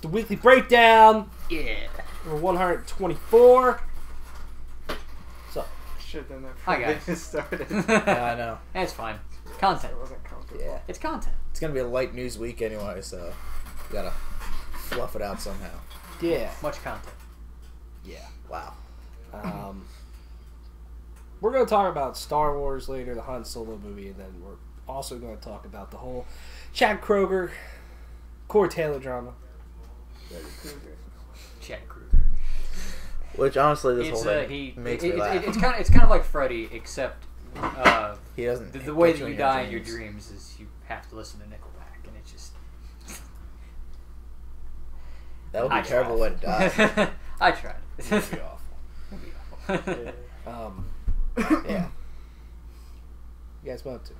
the weekly breakdown. Yeah. Number 124. So, Should have done that Hi, before guys. they started. Yeah, I know. That's fine. Content. It wasn't comfortable. Yeah. It's content. It's going to be a light news week anyway, so you got to fluff it out somehow. yeah. Much content. Yeah. Wow. We're going to talk about Star Wars later, the Han Solo movie, and then we're also going to talk about the whole Chad Kroeger, Corey Taylor drama. Chad Kroeger. Which, honestly, this It's whole thing makes me laugh. It's kind of like Freddy, except He doesn't. the way get that you in die in your dreams is you have to listen to Nickelback, and it's just That would be I a terrible way to die. I tried. It would be awful. It'd be awful. Yeah. You guys want to?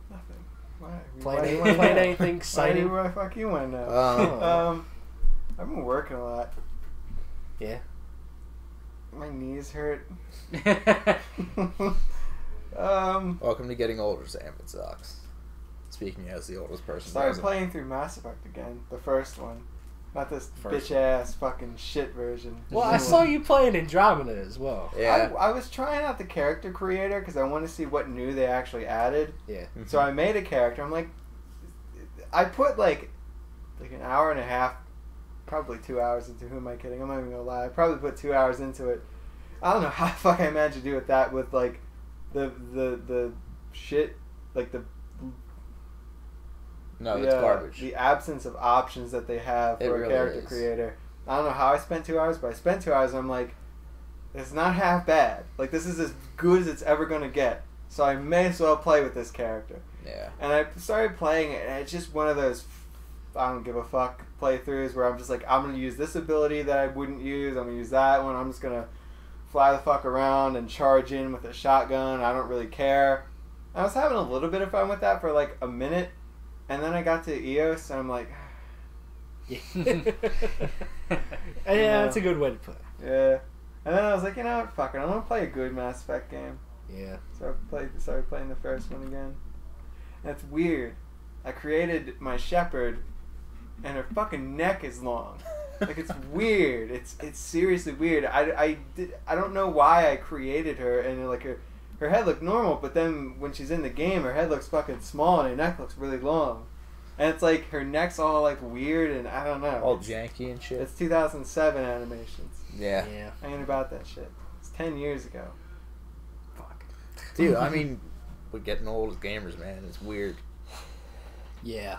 Nothing. Why? Playing anything exciting? Why the fuck you want to know? I've been working a lot. Yeah. My knees hurt. Welcome to getting older, Sam. It sucks. Speaking as the oldest person. Started present. playing through Mass Effect again. The first one. Not this First bitch ass fucking shit version. Well, I saw you playing Andromeda as well. Yeah. I was trying out the character creator because I wanted to see what new they actually added. Yeah. So I made a character. I'm like, I put like an hour and a half, probably 2 hours into. Who am I kidding? I'm not even gonna lie. I probably put 2 hours into it. I don't know how the fuck I managed to do with that with like the shit, like the No, that's garbage. The absence of options that they have for a character creator. I don't know how I spent 2 hours, but I spent 2 hours and I'm like, it's not half bad. Like, this is as good as it's ever going to get. So I may as well play with this character. Yeah. And I started playing it, and it's just one of those I don't give a fuck playthroughs where I'm just like, I'm going to use this ability that I wouldn't use. I'm going to use that one. I'm just going to fly the fuck around and charge in with a shotgun. I don't really care. I was having a little bit of fun with that for like a minute. And then I got to EOS, and I'm like... Yeah, that's a good way to put it. Yeah. And then I was like, you know what, fuck it. I'm going to play a good Mass Effect game. Yeah. So I started playing the first one again. And it's weird. I created my shepherd, and her fucking neck is long. Like, it's weird. It's seriously weird. I don't know why I created her, and like her head looked normal, but then when she's in the game, her head looks fucking small and her neck looks really long. And it's like her neck's all like weird and I don't know. All janky and shit. It's 2007 animations. Yeah. Yeah. I ain't about that shit. It's 10 years ago. Fuck. Dude, I mean, we're getting old as gamers, man. It's weird. Yeah.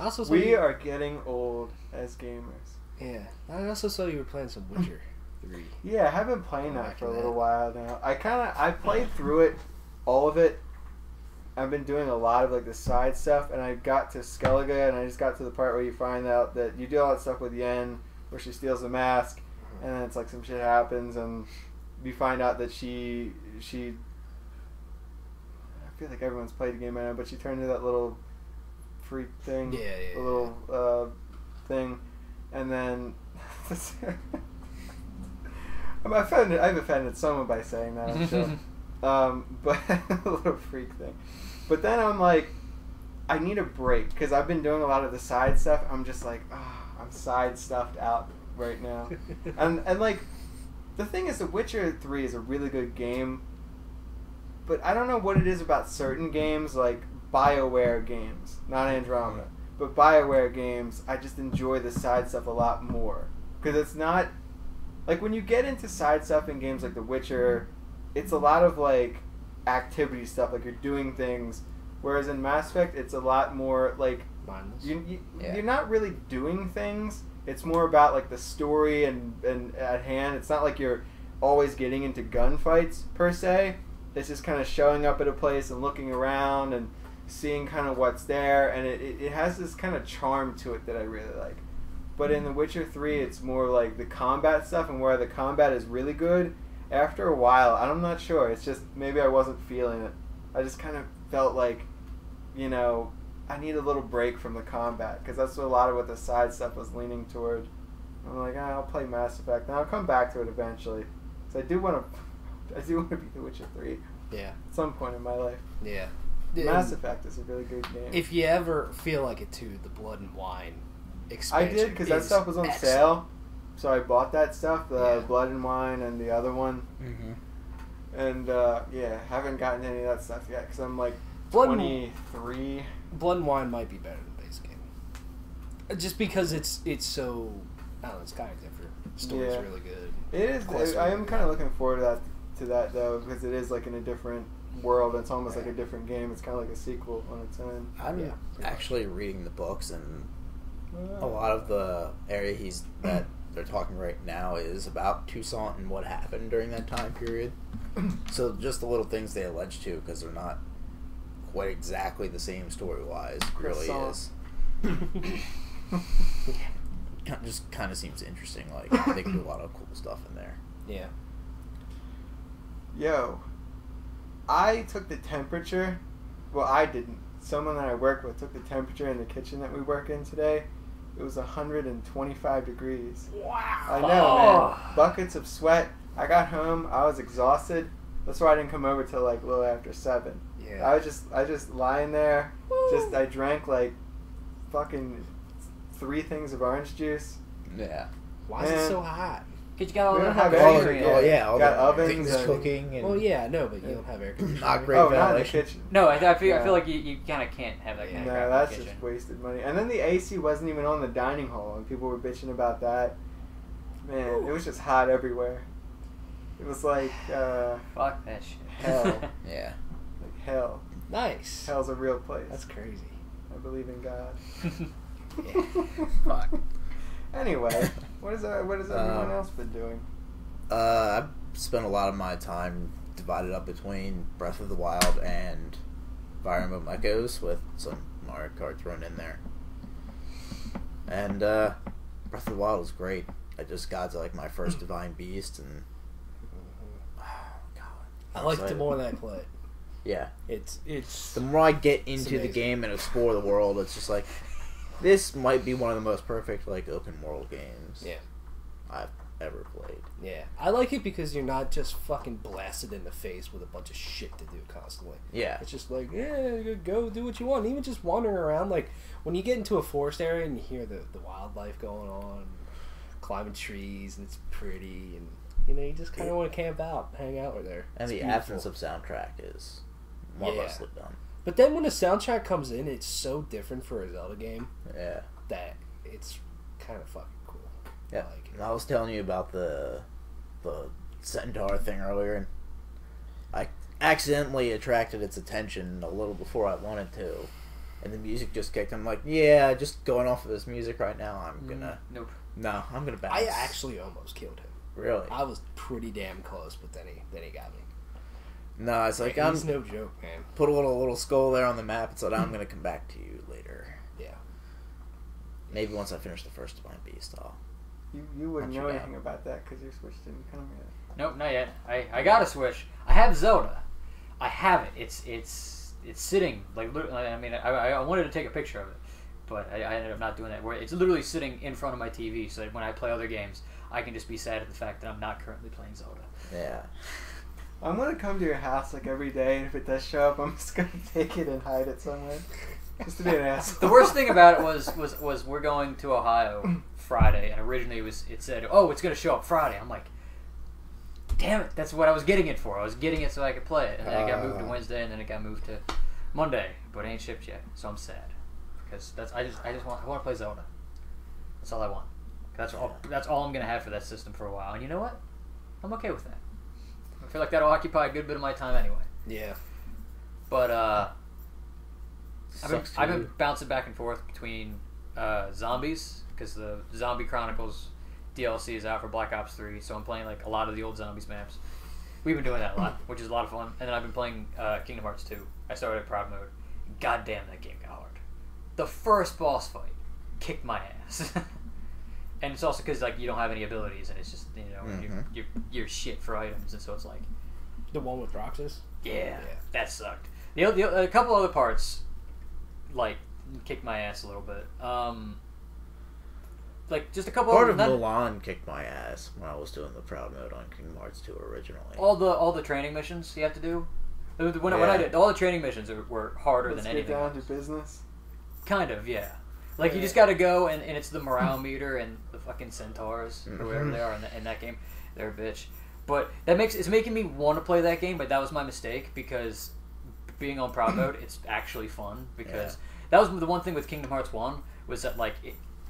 I also saw We are getting old as gamers. Yeah. I also saw you were playing some Witcher 3. Yeah, I have been playing that for a little while now. I played through it, all of it. I've been doing a lot of like the side stuff, and I got to Skellige, and I just got to the part where you find out that you do all that stuff with Yen, where she steals the mask, and then it's like some shit happens, and you find out that she I feel like everyone's played the game right now, but she turned into that little freak thing. Yeah. The little thing, and then I've offended someone by saying that, I'm sure. But a little freak thing. But then I'm like, I need a break because I've been doing a lot of the side stuff. I'm just like, I'm side stuffed out right now. and like, the thing is, The Witcher 3 is a really good game. But I don't know what it is about certain games, like BioWare games, not Andromeda, but BioWare games. I just enjoy the side stuff a lot more because it's not like when you get into side stuff in games like The Witcher, it's a lot of like activity stuff, like you're doing things, whereas in Mass Effect it's a lot more like you're not really doing things. It's more about like the story and at hand. It's not like you're always getting into gunfights per se. It's just kind of showing up at a place and looking around and seeing kind of what's there, and it has this kind of charm to it that I really like. But in The Witcher 3 it's more like the combat stuff, and where the combat is really good, after a while, I'm not sure, it's just maybe I wasn't feeling it. I just kind of felt like, you know, I need a little break from the combat, because that's a lot of what the side stuff was leaning toward. I'm like, I'll play Mass Effect, and I'll come back to it eventually. So I do want to beat The Witcher 3 Yeah. at some point in my life. Yeah. Mass Effect is a really good game. If you ever feel like it too, the Blood and Wine I expansion. did because that is stuff was on excellent. sale, so I bought that stuff, the Yeah. Blood and Wine and the other one, Mm-hmm. and haven't gotten any of that stuff yet because I'm like Blood 23. Blood and Wine might be better than base game, just because it's so. I don't know. It's kind of different. Story's Yeah. really good. It is. Quests I are am really kind of looking forward to that though because it is like in a different world. It's almost like a Right. different game. It's kind of like a sequel on its own. I'm Yeah, pretty actually reading the books, and a lot of the area that they're talking right now is about Toussaint and what happened during that time period. So just the little things they allege to, because they're not quite exactly the same story-wise, really is. Just kind of seems interesting. Like they can do a lot of cool stuff in there. Yeah. Yo, I took the temperature. Well, I didn't. Someone that I work with took the temperature in the kitchen that we work in today. It was 125 degrees. Wow. I know, man. Buckets of sweat. I got home. I was exhausted. That's why I didn't come over till like a little after 7. Yeah. I was just lying there. Woo. I drank like fucking 3 things of orange juice. Yeah. Why is it Man. so hot? Because you got all We the don't have hot air water conditioning. in it. yeah, all Got the ovens things and- cooking and Well, yeah, no, but you don't have air conditioning. not great Oh, not in the ventilation. kitchen. No, I feel Yeah. like you kind of can't have that kind No, of crap that's in the just kitchen. wasted money. And then the AC wasn't even on the dining hall, and people were bitching about that. Man, it was just hot everywhere. It was like Fuck that shit. hell. Yeah. Like hell. Nice. Hell's a real place. That's crazy. I believe in God. Yeah. Fuck. Anyway, what has everyone else been doing? I've spent a lot of my time divided up between Breath of the Wild and Fire Emblem Echoes, with some Mario Kart thrown in there. And Breath of the Wild was great. I just got to like my first Divine Beast, and oh god, I I'm like the excited. more that I play. Yeah, It's the more I get into the amazing. game and explore the world, it's just like this might be one of the most perfect like open world games yeah. I've ever played. Yeah. I like it because you're not just fucking blasted in the face with a bunch of shit to do constantly. Yeah, It's just like, yeah, go do what you want. Even just wandering around, like, when you get into a forest area and you hear the wildlife going on, climbing trees, and it's pretty, and, you know, you just kind of want to camp out, hang out with there. and It's the beautiful. absence of soundtrack is marvelously done. But then when the soundtrack comes in, it's so different for a Zelda game Yeah. that it's kind of fucking cool. Yeah, I like it. and I was telling you about the centaur thing earlier, and I accidentally attracted its attention a little before I wanted to, and the music just kicked. I'm like, yeah, just going off of this music right now, I'm gonna bounce. I actually almost killed him. Really? I was pretty damn close, but then he got me. No, it's like He's I'm no joke, man. put a little skull there on the map and said I'm gonna come back to you later. Yeah. Maybe once I finish the first Divine Beast, I'll. You wouldn't Not know you anything about that because your Switch didn't come yet. Nope, not yet. I got a Switch. I have Zelda. I have it. It's sitting like. I mean, I wanted to take a picture of it, but I ended up not doing that. Where it's literally sitting in front of my TV, so that when I play other games, I can just be sad at the fact that I'm not currently playing Zelda. Yeah. I'm gonna come to your house like every day, and if it does show up, I'm just gonna take it and hide it somewhere, just to be an asshole. The worst thing about it was we're going to Ohio Friday, and originally it said, oh, it's gonna show up Friday. I'm like, damn it, that's what I was getting it for. I was getting it so I could play it, and then it got moved to Wednesday, and then it got moved to Monday, but it ain't shipped yet, so I'm sad because I want to play Zelda. That's all I want. That's all I'm gonna have for that system for a while, and you know what? I'm okay with that. I feel like that'll occupy a good bit of my time anyway. Yeah. But I've Sucks been too. bouncing back and forth between zombies because the Zombie Chronicles DLC is out for Black Ops 3, so I'm playing like a lot of the old zombies maps. We've been doing that a lot, which is a lot of fun. And then I've been playing Kingdom Hearts 2. I started at proud mode. God damn, that game got hard. The first boss fight kicked my ass. And it's also because like you don't have any abilities, and it's just you're shit for items, and so it's like The one with Roxas? yeah. That sucked. A couple other parts like kicked my ass a little bit. Like just a couple. Part of not- Mulan kicked my ass when I was doing the proud mode on Kingdom Hearts 2 originally. all the training missions you have to do. When I did all the training missions were harder Let's than get anything down else. to business. Kind of, yeah. Like, you just gotta go, and it's the morale meter and the fucking centaurs, or whatever they are in that game. They're a bitch. But it's making me want to play that game, but that was my mistake, because being on proud mode, it's actually fun, because that was the one thing with Kingdom Hearts 1, was that, like,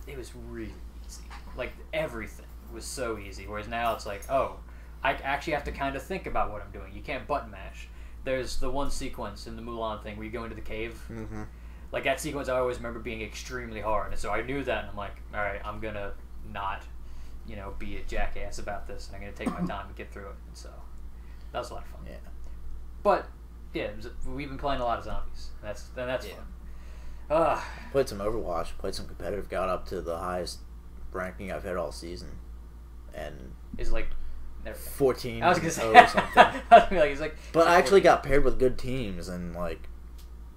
it was really easy. Like, everything was so easy, whereas now it's like, oh, I actually have to kind of think about what I'm doing. You can't button mash. There's the one sequence in the Mulan thing where you go into the cave. Mm-hmm. Like, that sequence I always remember being extremely hard. And so I knew that, and I'm like, alright, I'm gonna not, be a jackass about this, and I'm gonna take my time to get through it. And so, that was a lot of fun. Yeah. But, yeah, we've been playing a lot of zombies. That's fun. Played some Overwatch, played some competitive, got up to the highest ranking I've had all season. And... It's like... 14 I was gonna say or something. I was gonna be like, it's like, but I actually got paired with good teams, and like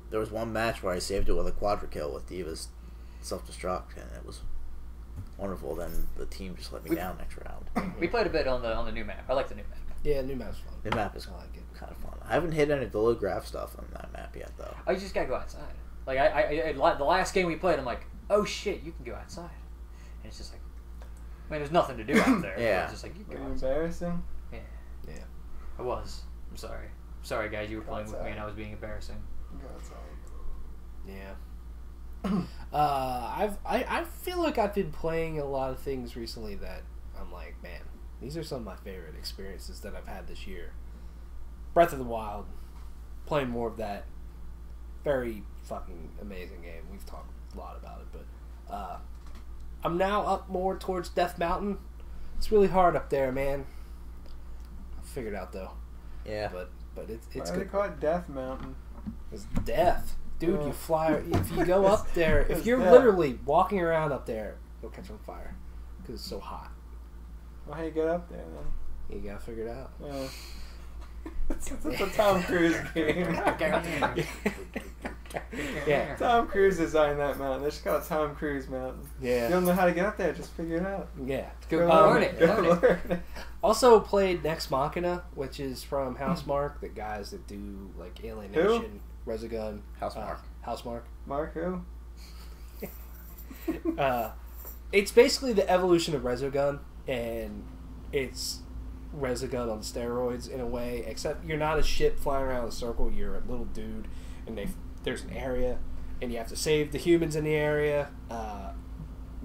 there was one match where I saved it with a quadra kill with Diva's self-destruct, and it was wonderful. Then the team just let me down next round. We played a bit on the new map. I like the new map. Yeah, new map's fun. The map is kind of fun. I haven't hit any of the low graph stuff on that map yet, though. I just gotta go outside. Like, the last game we played, I'm like, oh shit, you can go outside. And it's just like, I mean, there's nothing to do out there. Yeah. It's just like, you can Were go you outside. embarrassing? Yeah. I was. I'm sorry. Sorry, guys, you were playing with me and I was being embarrassing. Go outside. Yeah. I feel like I've been playing a lot of things recently that I'm like, man, these are some of my favorite experiences that I've had this year. Breath of the Wild, playing more of that. Very fucking amazing game. We've talked a lot about it, but I'm now up more towards Death Mountain. It's really hard up there, man. I figured out though. Yeah. But it's Why do good. they call it Death Mountain? It's death. Dude, you fly. If you go up there, if It's you're death. literally walking around up there, you'll catch on fire because it's so hot. Well, how do you get up there then? You gotta figure it out. It's a Tom Cruise game. Yeah. Tom Cruise designed that mountain. They just call it Tom Cruise Mountain. You Yeah. don't know how to get up there, just figure it out. Yeah. Go learn learn it. Go Learn it. learn it. Also played Nex Machina, which is from Housemarque, the guys that do like Alienation, Resogun, Housemarque. Housemarque. Mark who? It's basically the evolution of Resogun, and it's Resogun on steroids in a way, except you're not a ship flying around in a circle, you're a little dude, and there's an area, and you have to save the humans in the area,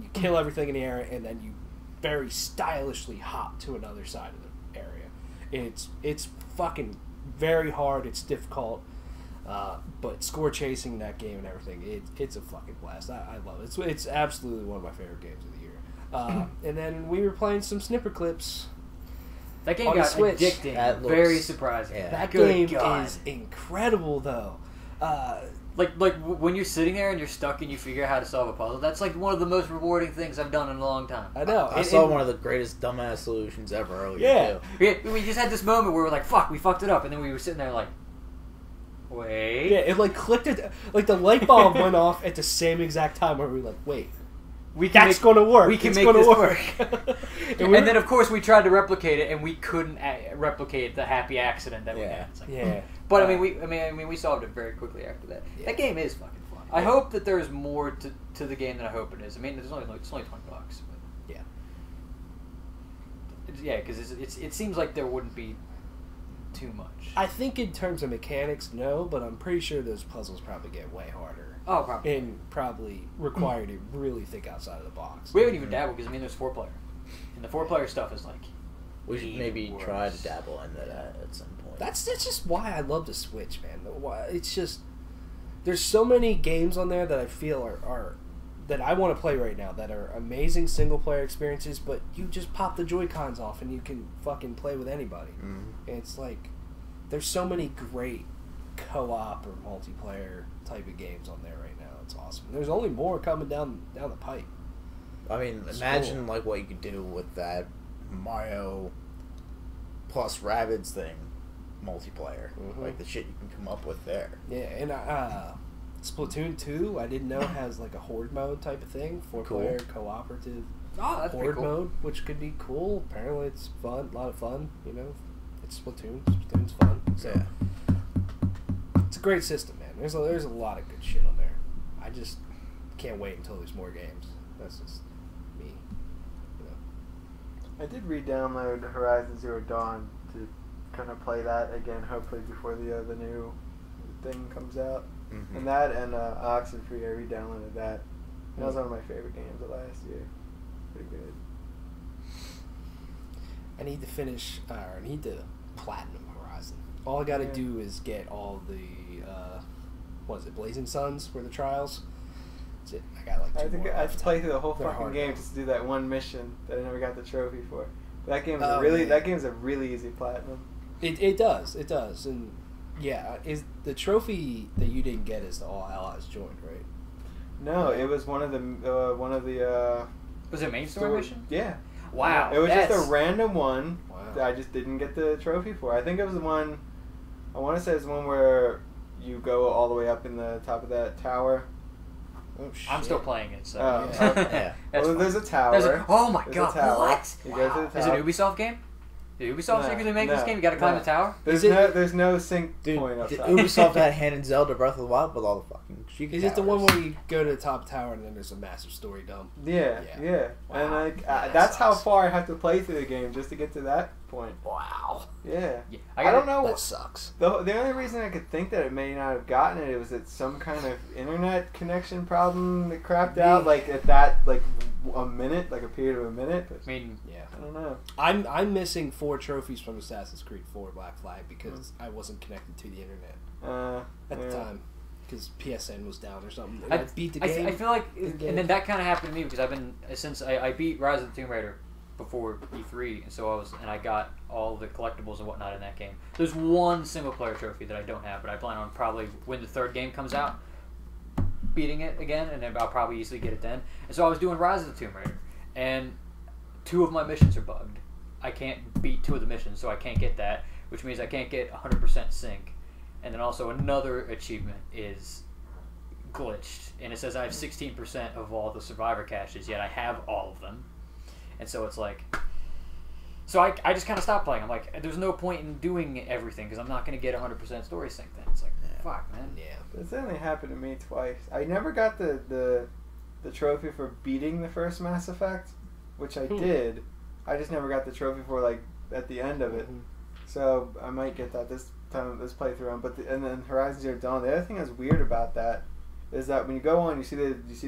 you kill everything in the area, and then you very stylishly hop to another side of the area. It's fucking very hard, it's difficult, but score chasing that game and everything, it's a fucking blast. I love it. It's absolutely one of my favorite games of the year. And then we were playing some Snipperclips. That game On the got Switch. addicting. That looks- Very surprising. Yeah. That Good game God. is incredible, though. Like when you're sitting there and you're stuck and you figure out how to solve a puzzle, that's like one of the most rewarding things I've done in a long time. I know. I saw one of the greatest dumbass solutions ever earlier, Yeah. too. We just had this moment where we're like, fuck, we fucked it up, and then we were sitting there like, wait. Yeah, it like clicked it. Like the light bulb went off at the same exact time where we were like, wait, We can that's going to work. We can It's make gonna this work. and then of course we tried to replicate it, and we couldn't replicate the happy accident that we Yeah. had. It's like, yeah. But I mean, we solved it very quickly after that. Yeah. That game is fucking fun. I hope that there's more to the game than I hope it is. I mean, it's only $20, but Yeah. yeah, because it seems like there wouldn't be too much. I think in terms of mechanics, no, but I'm pretty sure those puzzles probably get way harder. Oh, probably. And probably require you to really think outside of the box. We haven't even dabbled because I mean, there's 4-player, and the 4-player stuff is like. We should Even maybe worse. try to dabble into that at some point. That's just why I love the Switch, man. It's just there's so many games on there that I feel are that I want to play right now that are amazing single player experiences, but you just pop the Joy-Cons off and you can fucking play with anybody. Mhm. And it's like there's so many great co-op or multiplayer type of games on there right now. It's awesome. There's only more coming down the pipe. I mean, It's imagine cool. like what you could do with that Mario plus Rabbids thing multiplayer. Mhm. Like the shit you can come up with there. Yeah, and Splatoon 2, I didn't know has like a horde mode type of thing, 4-player cooperative Oh, that's pretty horde cool. mode, which could be cool. Apparently, it's fun, a lot of fun. You know, it's Splatoon. Splatoon's fun. So Yeah. it's a great system, man. There's a lot of good shit on there. I just can't wait until there's more games. That's just me. You know. I did re-download Horizon Zero Dawn to kind of play that again, hopefully before the new thing comes out. Mm-hmm. And that and Oxenfree, I re-downloaded that. That was one of my favorite games of last year. Pretty good. I need to finish, or I need to platinum Horizon. All I got to do is get all the, what is it, Blazing Suns were the trials. That's it. I got like two I think more I left. played through the whole They're fucking hard game though. just to do that one mission that I never got the trophy for. That game's Man. that game's a really easy platinum. It does, and yeah, is the trophy that you didn't get is the All Allies joined, right? No, it was one of the Was it a main story mission? Yeah. Wow. It was just that's- a random one Wow. that I just didn't get the trophy for. I think it was the one. I want to say it's the one where you go all the way up in the top of that tower. Oh shit! I'm still playing it, so. Oh, Yeah. Yeah. That's well, fine. there's a tower. Oh my There's god, a tower. what? You go to the Is it tower. an Ubisoft game? Did Ubisoft No, secretly make this no, game? You gotta climb no. the tower? There's no sync Dude, point up top. Ubisoft had hand in Zelda Breath of the Wild with all the fucking secret Is it the towers. one where you go to the top tower and then there's a massive story dump? Yeah. Wow. And like Yeah, that that's how sucks. far I have to play through the game just to get to that point. Wow, Yeah. Yeah. I don't know. that sucks. The only reason I could think that it may not have gotten it was that some kind of internet connection problem that crapped out, like at that a minute, like a period of a minute. But I mean, Yeah, I don't know. I'm missing 4 trophies from Assassin's Creed 4 Black Flag because I wasn't connected to the internet at the time because PSN was down or something. And I beat the game. I feel like, game. and then that kind of happened to me because I've been since I beat Rise of the Tomb Raider before E3, and so I got all the collectibles and whatnot in that game. There's one single player trophy that I don't have, but I plan on probably when the third game comes out, beating it again, and then I'll probably easily get it then. And so I was doing Rise of the Tomb Raider, and 2 of my missions are bugged. I can't beat 2 of the missions, so I can't get that, which means I can't get 100% sync. And then also another achievement is glitched, and it says I have 16% of all the survivor caches, yet I have all of them. And so it's like, so I just kind of stopped playing. I'm like, there's no point in doing everything because I'm not going to get 100% story sync then. It's like, fuck, man. Yeah. It's only happened to me twice. I never got the trophy for beating the first Mass Effect, which I did. I just never got the trophy for like at the end of it. Mhm. So I might get that this time, this playthrough. But and then Horizon Zero Dawn. The other thing that's weird about that is that when you go on, you see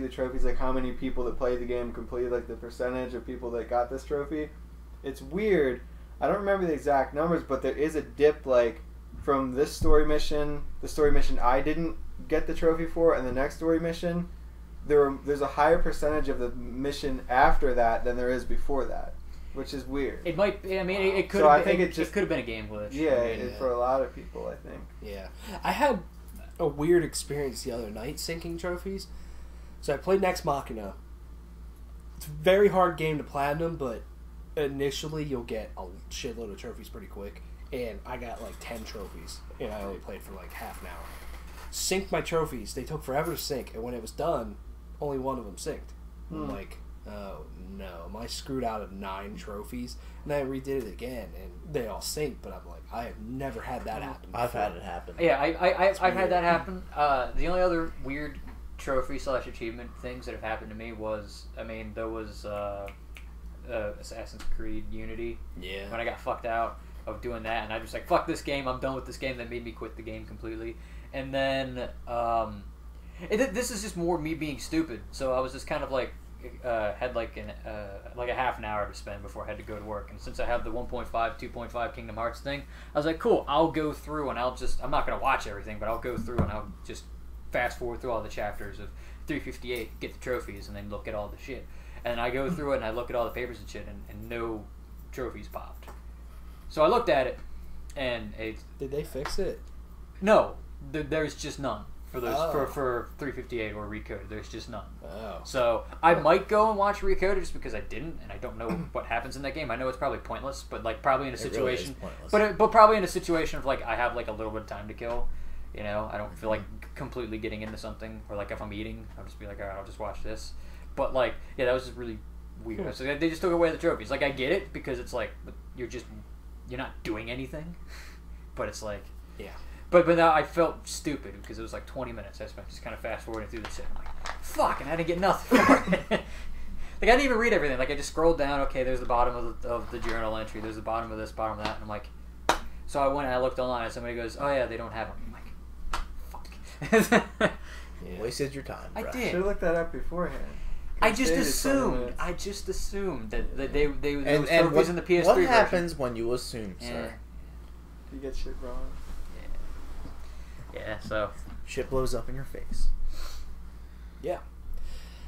the trophies, like how many people that played the game completed, like the percentage of people that got this trophy. It's weird. I don't remember the exact numbers, but there is a dip, like from this story mission, the story mission I didn't get the trophy for, and the next story mission, there's a higher percentage of the mission after that than there is before that, which is weird. It might. I mean, it could. So I have think been, it just- could have been a game glitch. Yeah, I mean, for a lot of people, I think. Yeah. I had a weird experience the other night syncing trophies. So I played Nex Machina. It's a very hard game to platinum, but initially you'll get a shitload of trophies pretty quick. And I got like 10 trophies, and I only played for like half an hour. Synced my trophies. They took forever to sync, and when it was done, only one of them synced. I'm like, oh no, am I screwed out of 9 trophies? And then I redid it again, and they all synced, but I'm like, I have never had that happen I've before. had it happen. Yeah, I've had weird. that happen. The only other weird trophy / achievement things that have happened to me was, I mean, there was Assassin's Creed Unity. Yeah. When I got fucked out of doing that, and I just like, fuck this game, I'm done with this game. That made me quit the game completely. And then this is just more me being stupid. So I was just kind of like had like a half an hour to spend before I had to go to work. And since I have the 1.5, 2.5 Kingdom Hearts thing, I was like, cool, I'll go through and I'm not gonna watch everything, but I'll go through and I'll just fast forward through all the chapters of 358, get the trophies, and then look at all the shit. And I go through it and I look at all the papers and shit, and no trophies popped. So I looked at it, and Did they fix it? no, there's just none for those Oh. for 358 or Recoded. There's just none. Oh. So I might go and watch Recoded just because I didn't, and I don't know what happens in that game. I know it's probably pointless, but like probably in a It really situation, is pointless. but probably in a situation of like I have like a little bit of time to kill. You know, I don't feel like completely getting into something, or like if I'm eating, I'll just be like, all right, I'll just watch this. But like, yeah, that was just really weird. So they just took away the trophies. Like I get it because it's like you're not doing anything, but it's like, Yeah. But now I felt stupid because it was like 20 minutes I spent just kind of fast forwarding through this shit. I'm like, fuck, and I didn't get nothing for it. Like, I didn't even read everything. Like, I just scrolled down, okay, there's the bottom of the journal entry, there's the bottom of this, bottom of that, and I'm like, so I went and I looked online, and somebody goes, oh yeah, they don't have them. I'm like, fuck. Yeah. Wasted your time, bro. I did. Should have looked that up beforehand. I just assumed that they was trophies in the PS3 what version. happens when you assume, sir? You get shit wrong. Yeah, so Shit blows up in your face. Yeah.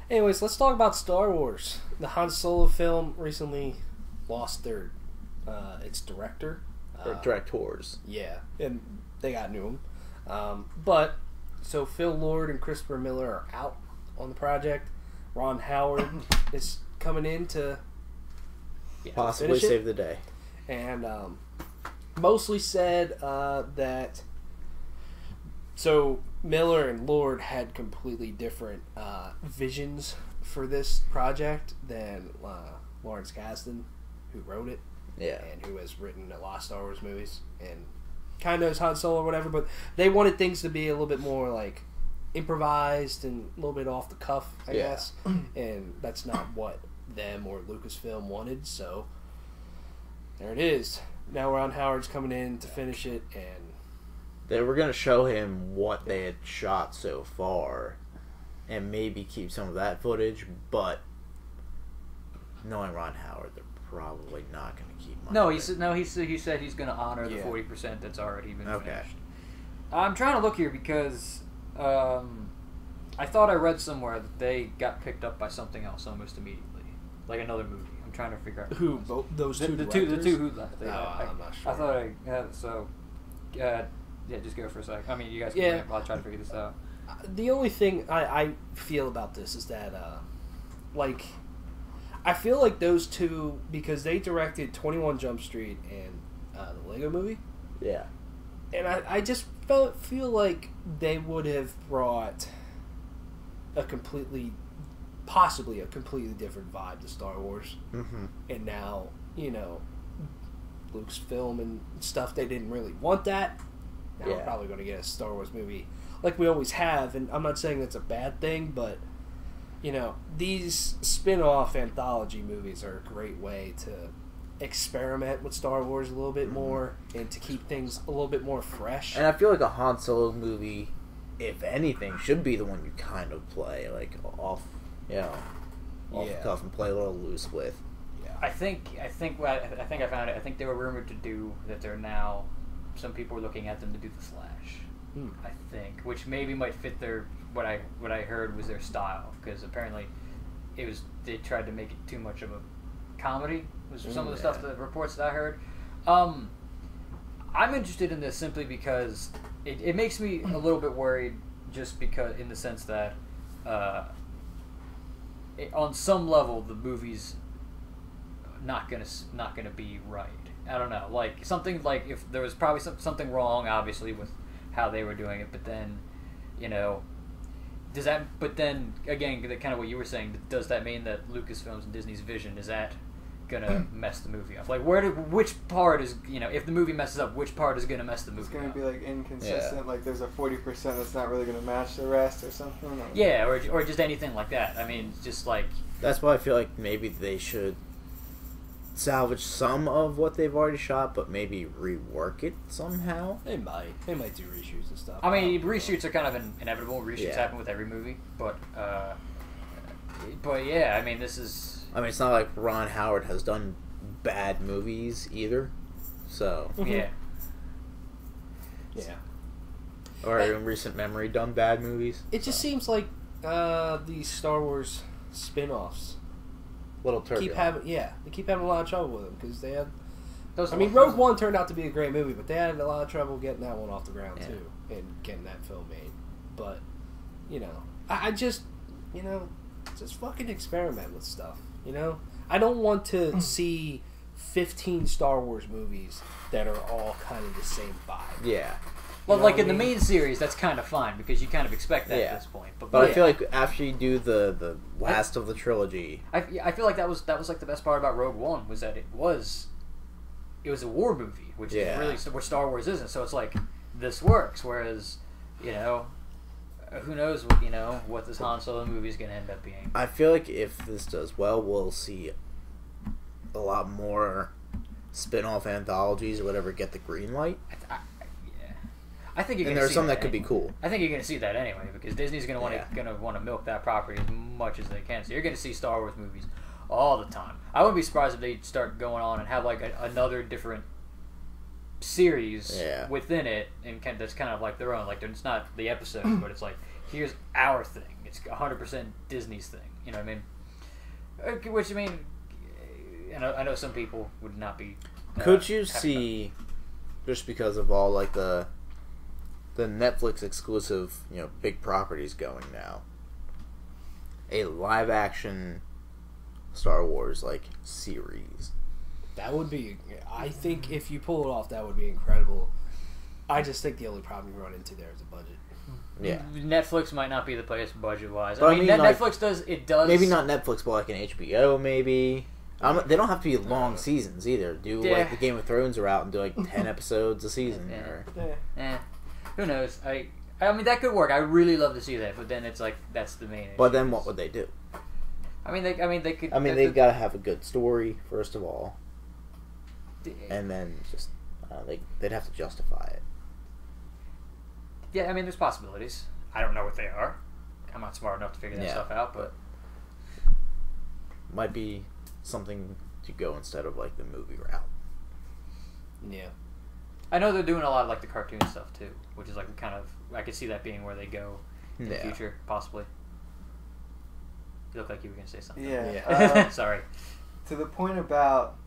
Anyways, let's talk about Star Wars. The Han Solo film recently lost its director. Directors. Yeah, and they got new one. But so Phil Lord and Christopher Miller are out on the project. Ron Howard is coming in to possibly save the day. And mostly said that so Miller and Lord had completely different visions for this project than Lawrence Kasdan, who wrote it. Yeah. And who has written a lot of Star Wars movies and kind of knows Han Solo or whatever, but they wanted things to be a little bit more like improvised and a little bit off the cuff, I guess. And that's not what them or Lucasfilm wanted, so there it is. Now Ron Howard's coming in to finish it, and they were going to show him what they had shot so far and maybe keep some of that footage, but knowing Ron Howard, they're probably not going to keep much. He said he's going to honor the 40% that's already been Okay. finished. I'm trying to look here because I thought I read somewhere that they got picked up by something else almost immediately, like another movie. I'm trying to figure out who those two the directors? two who left. I'm not sure. I thought I had so. Yeah, just go for a sec. I mean, you guys can wait while I try to figure this out. The only thing I feel about this is that, like, I feel like those two, because they directed 21 Jump Street and the Lego Movie. Yeah. And I just feel like they would have brought possibly a completely different vibe to Star Wars. Mm-hmm. And now, Lucasfilm and stuff, they didn't really want that. Now we're probably going to get a Star Wars movie like we always have, and I'm not saying that's a bad thing, but these spin-off anthology movies are a great way to experiment with Star Wars a little bit more and to keep things a little bit more fresh. And I feel like a Han Solo movie, if anything, should be the one you kind of play like off the cuff and play a little loose with. Yeah. I think I found it. I think they were rumored to do that. They're now some people are looking at them to do the Flash. I think, which maybe might fit their what I heard was their style, because apparently they tried to make it too much of a comedy. Was some of the stuff, the reports that I heard. I'm interested in this simply because it makes me a little bit worried, just because in the sense that on some level the movie's not gonna be right. I don't know, like something like if there was probably something wrong, obviously, with how they were doing it, but then does that? But then again, kind of what you were saying, does that mean that Lucasfilm's and Disney's vision is that gonna mess the movie up? Like which part is if the movie messes up, which part is gonna mess the movie up? It's gonna be like inconsistent. Like there's a 40% that's not really gonna match the rest or something. Or just anything like that. I mean, just like that's why I feel like maybe they should salvage some of what they've already shot, but maybe rework it somehow. They might do reshoots and stuff. I mean, reshoots are kind of inevitable. Reshoots happen with every movie, but yeah, I mean, this is. I mean, it's not like Ron Howard has done bad movies either, so yeah. Or in recent memory, done bad movies. It just seems like these Star Wars spin-offs Little turbulent. they keep having a lot of trouble with them because they had. Those Rogue One turned out to be a great movie, but they had a lot of trouble getting that one off the ground too, and getting that film made. But I just just fucking experiment with stuff. I don't want to see 15 Star Wars movies that are all kind of the same vibe. Yeah. Well, like in the main series, that's kind of fine because you kind of expect that at this point. But I feel like after you do the last of the trilogy, I feel like that was like the best part about Rogue One was that it was a war movie, which is really where Star Wars isn't. So it's like this works, whereas Who knows? What this Han Solo movie is going to end up being. I feel like if this does well, we'll see a lot more spin-off anthologies or whatever get the green light. Yeah. I think you're And gonna there's see some that that could be cool. I think you're going to see that anyway, because Disney's going to want to milk that property as much as they can. So you're going to see Star Wars movies all the time. I wouldn't be surprised if they start going on and have like another different series within it, and that's kind of like their own. Like it's not the episodes, but it's like here's our thing. It's 100% Disney's thing. You know what I mean? Which I mean, I know some people would not be. Could you see, just because of all like the Netflix exclusive, big properties going now, a live action Star Wars like series? That would be. I think if you pull it off, that would be incredible. I just think the only problem you run into there is a budget. Yeah, Netflix might not be the place budget wise. But I mean, Netflix does. Maybe not Netflix, but like an HBO, maybe. They don't have to be long seasons either. Do like the Game of Thrones route and do like 10 episodes a season. Who knows? I mean, that could work. I really love to see that, but then it's like that's the main issue. But then what would they do? They could. They've got to have a good story first of all, and then just they'd have to justify it. Yeah, I mean, there's possibilities. I don't know what they are. I'm not smart enough to figure that stuff out, but might be something to go instead of like the movie route. Yeah. I know they're doing a lot of like the cartoon stuff too, which is like kind of I could see that being where they go in the future, possibly. You look like you were gonna say something. Yeah. Sorry. To the point about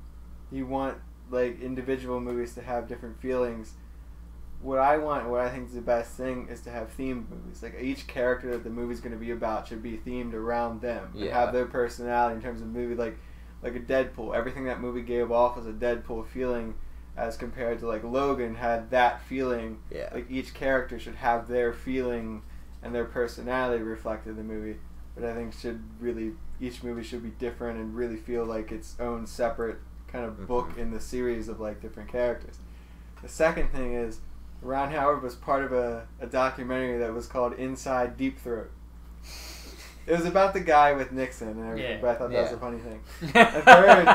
you want like individual movies to have different feelings. What I think is the best thing is to have themed movies. Like each character that the movie's going to be about should be themed around them and have their personality in terms of movie. Like a Deadpool. Everything that movie gave off was a Deadpool feeling, as compared to like Logan had that feeling. Yeah. Like each character should have their feeling and their personality reflected in the movie. But I think each movie should be different and really feel like its own separate kind of book in the series of like different characters. The second thing is, Ron Howard was part of a documentary that was called Inside Deep Throat. It was about the guy with Nixon and everything, but I thought that was a funny thing. And third,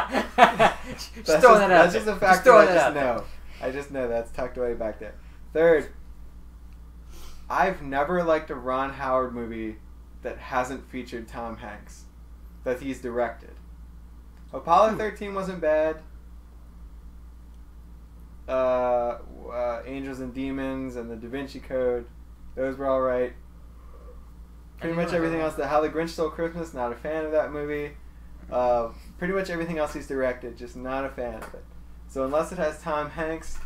that's just a fact that I just know. I just know that's tucked away back there. Third, I've never liked a Ron Howard movie that hasn't featured Tom Hanks, that he's directed. Apollo 13 wasn't bad. Angels and Demons and the Da Vinci Code, those were all right. Pretty much everything else. How the Grinch Stole Christmas, not a fan of that movie. Pretty much everything else he's directed, just not a fan of it. So unless it has Tom Hanks,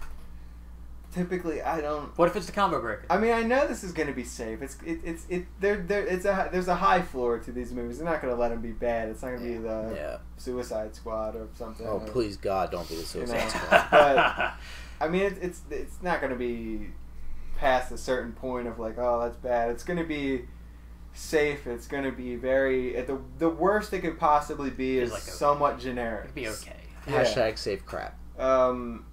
typically I don't. What if it's the combo breaker? I mean, I know this is going to be safe. There's a high floor to these movies. They're not going to let them be bad. It's not going to be the Suicide Squad or something. Oh, please God, don't be the Suicide Squad. But I mean, it's not going to be past a certain point of like, oh, that's bad. It's going to be safe. It's going to be very. The worst it could possibly be is like somewhat generic. It'd be okay. Hashtag safe crap. But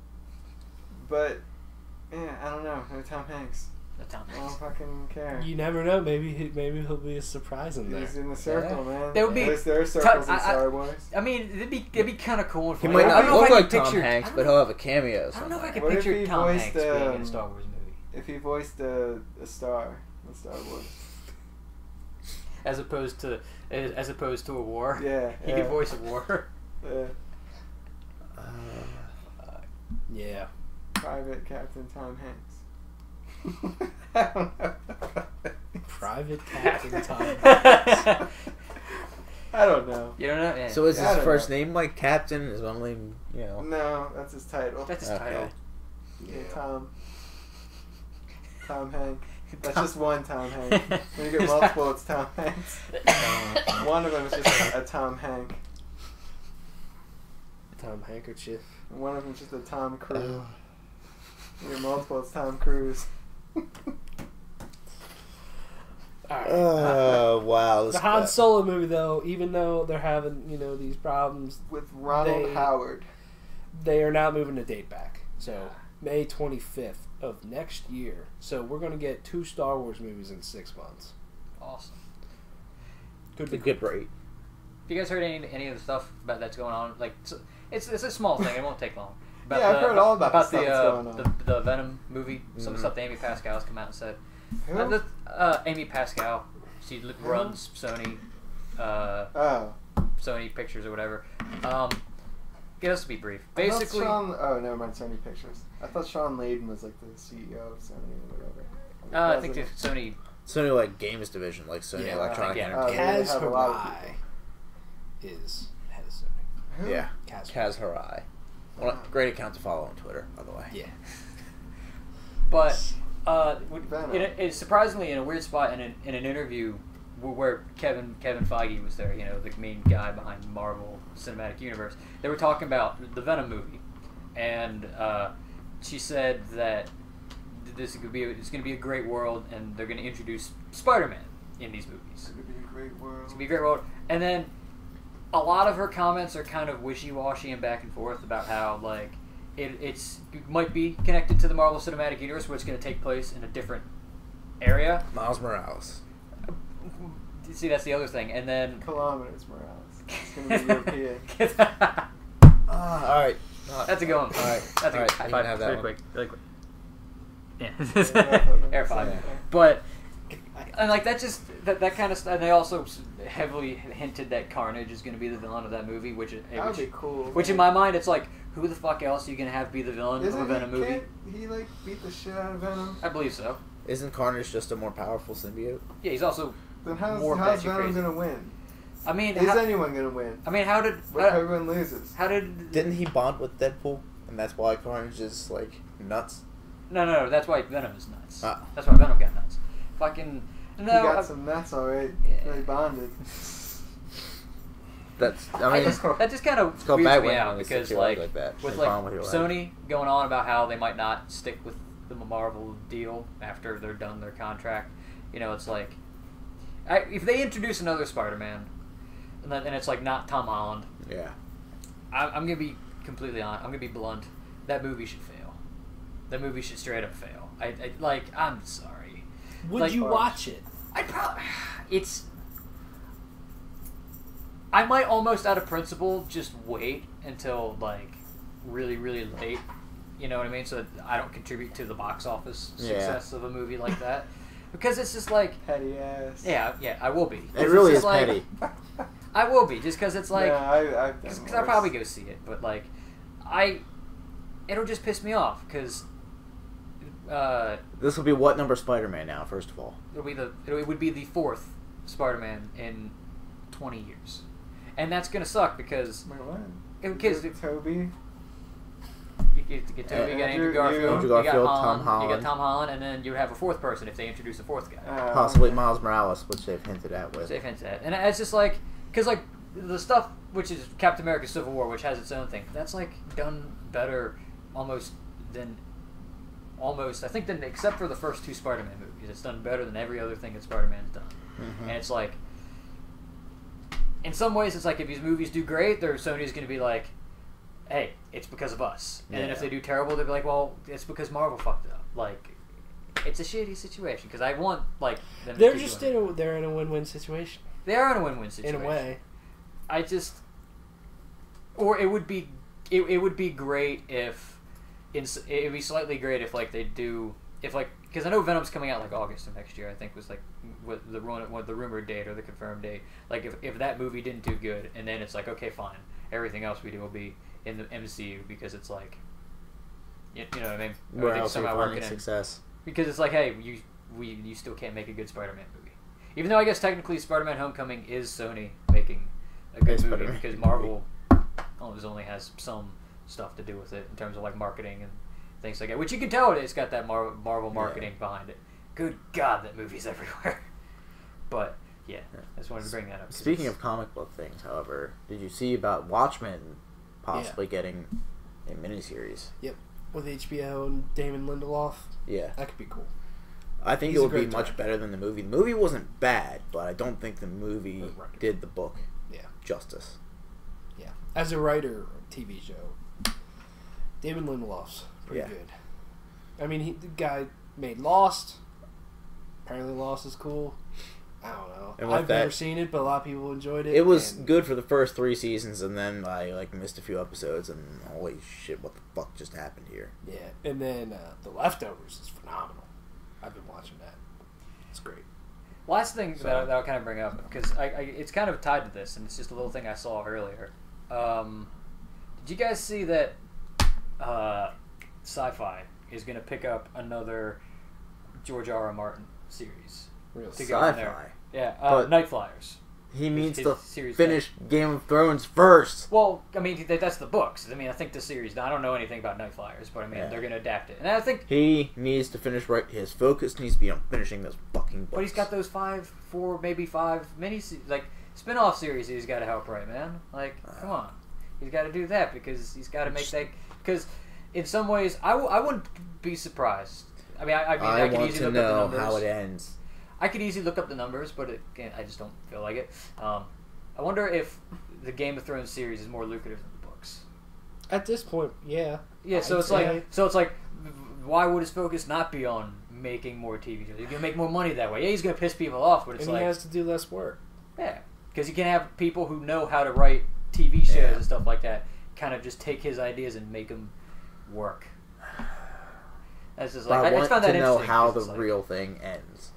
yeah, I don't know. No Tom Hanks. No Tom Hanks. I don't fucking care. You never know. Maybe he'll be a surprise in there. He's in the circle, man. There would be. There are circles in Star Wars. I mean, it'd be kind of cool. He might not look like Tom Hanks, but he'll have a cameo. I don't know if I can picture Tom Hanks being in a Star Wars movie. If he voiced a star in Star Wars, as opposed to a war. Yeah, he could voice a war. Yeah. Private Captain Tom Hanks. I don't know. Private Captain Tom Hanks. I don't know. You don't know? Yeah. So is his first name like Captain? Is only No, that's his title. That's his title. Yeah, Tom Hanks. That's just one Tom Hanks. When you get multiple, it's Tom Hanks. One of them is just a Tom Hank. Tom Handkerchief. One of them is just a Tom Cruise. You get multiple, it's Tom Cruise. Wow. The Han Solo movie, though, even though they're having these problems with Ronald Howard, they are now moving the date back. So May 25th of next year. So we're going to get 2 Star Wars movies in 6 months. Awesome. Could A be good rate. Have you guys heard any of the stuff about that's going on? Like, it's a small thing. It won't take long. About Yeah, I've heard all about the stuff that's going on. The Venom movie. Some stuff that Amy Pascal has come out and said. Who? Amy Pascal. She runs Sony. Sony Pictures or whatever. Get us to be brief. Basically, never mind. Sony Pictures. I thought Sean Layden was like the CEO of Sony or whatever. I think the Sony. Sony like games division, like Sony Electronic Entertainment. Kaz have a lot of Hirai is head of Sony. Who? Yeah, Kaz Hirai. Well, great account to follow on Twitter, by the way. Yeah. But it's surprisingly in a weird spot in an interview where Kevin Feige was there, the main guy behind Marvel Cinematic Universe. They were talking about the Venom movie, and she said that it's going to be a great world, and they're going to introduce Spider-Man in these movies. It's going to be a great world. It's going to be a great world. And then a lot of her comments are kind of wishy-washy and back and forth about how like it might be connected to the Marvel Cinematic Universe, where it's going to take place in a different area. Miles Morales. See, that's the other thing. And then Kilometers Morales. It's going to be European. All right. That's a good one. All right. That's a good high five. have that Really one. quick. Really quick. Yeah. Yeah. Air five. Yeah. But and like that just that kind of stuff. And they also heavily hinted that Carnage is going to be the villain of that movie, which That would be cool. Which in my mind, it's like, who the fuck else are you going to have be the villain of a Venom movie? Can't he like beat the shit out of Venom? I believe so. Isn't Carnage just a more powerful symbiote? Yeah, he's also Then more how's batshit Venom crazy. gonna win? I mean, Is anyone gonna win? I mean, how did What if everyone loses? how did Didn't he bond with Deadpool, and that's why Carnage is like nuts? No, that's why Venom is nuts. Ah. That's why Venom got nuts. Fucking no. He got some nuts already. Yeah. They bonded. That just kind of called weirds bad me when out they because sit you like like that. with They like bond with your life. Sony going on about how they might not stick with the Marvel deal after they're done their contract. It's like if they introduce another Spider-Man and it's like not Tom Holland. Yeah. I'm gonna be completely honest. I'm gonna be blunt. That movie should fail. That movie should straight up fail. I'm sorry. Would you watch it? I'd probably. I might almost out of principle just wait until like really really late. You know what I mean? So that I don't contribute to the box office success of a movie like that. Because it's just like Petty ass. Yeah, I will be. It really is like, petty. I will be just because it's like I've done because I'll probably go see it, but like it'll just piss me off because This will be what number Spider-Man now? First of all, it would be the 4th Spider-Man in 20 years, and that's gonna suck because Wait, what? because Toby. you get Tobey, you got Andrew Garfield, Andrew you got Garfield, Holland, Tom Holland. you got Tom Holland, and then you would have a 4th person if they introduce a 4th guy. possibly Miles Morales, which they've hinted at with. They've hinted at, and it's just like because like the stuff which is Captain America: Civil War, which has its own thing. That's like done better almost I think than except for the first 2 Spider-Man movies. It's done better than every other thing that Spider-Man's done. Mm-hmm. And it's like in some ways it's like if these movies do great, Sony's going to be like, hey, it's because of us. And then if they do terrible, they'll be like, well, it's because Marvel fucked up. Like, it's a shitty situation because I want like them to They're keep just doing it. they're in a win-win situation. They are in a win-win situation In a way. It would be great if it would be slightly great if like they do because I know Venom's coming out like August of next year. I think was like what the rumored date or the confirmed date. Like if that movie didn't do good, and then it's like okay, fine, everything else we do will be in the MCU because it's like you know what I mean. Where else are you somehow finding success? Because it's like hey, you still can't make a good Spider-Man movie, even though I guess technically Spider-Man: Homecoming is Sony making a good movie Spider-Man because Marvel only has some stuff to do with it in terms of like marketing and things like that, which you can tell it's got that Marvel marketing behind it. Good God, that movie's everywhere. But yeah, I just wanted to bring that up. Speaking of comic book things, however, did you see about Watchmen possibly getting a miniseries? Yep, with HBO and Damon Lindelof. Yeah, That could be cool. I think He's it a would be great much director. better than the movie. The movie wasn't bad, but I don't think the movie Right. did the book Yeah. justice. Yeah. As a writer of TV show, Damon Lindelof's pretty Yeah. good. I mean, the guy made Lost. Apparently, Lost is cool. I don't know. And with I've never seen it, but a lot of people enjoyed it. It was good for the first 3 seasons, and then I missed a few episodes, and holy shit, what the fuck just happened here? Yeah, and then The Leftovers is phenomenal. I've been watching that. It's great. Last thing that I'll kind of bring up, because it's kind of tied to this, and it's just a little thing I saw earlier. Did you guys see that Sci-Fi is going to pick up another George R. R. Martin series? Really? To go in there. Sci-Fi? Yeah, Night Flyers. He needs his to series finish Game of Thrones first. Well, I mean, that's the books. I mean, I think the series, I don't know anything about Night Flyers, but I mean, they're going to adapt it. And I think... He needs to finish his focus needs to be on finishing those fucking books. But he's got those 4, maybe 5 spin-off series he's got to help write, man. Like, come on. He's got to do that because he's got to make that... Because in some ways, I wouldn't be surprised. I mean, I could easily look up the numbers. How it ends. I could easily look up the numbers, but again, I just don't feel like it. I wonder if the Game of Thrones series is more lucrative than the books. At this point, yeah. Yeah, so it's like, why would his focus not be on making more TV shows? He's gonna make more money that way. Yeah, he's gonna piss people off, but it's and he has to do less work. Yeah, because you can have people who know how to write TV shows and stuff like that, kind of just take his ideas and make them work. That's just like I want just found that to know interesting how the real thing ends.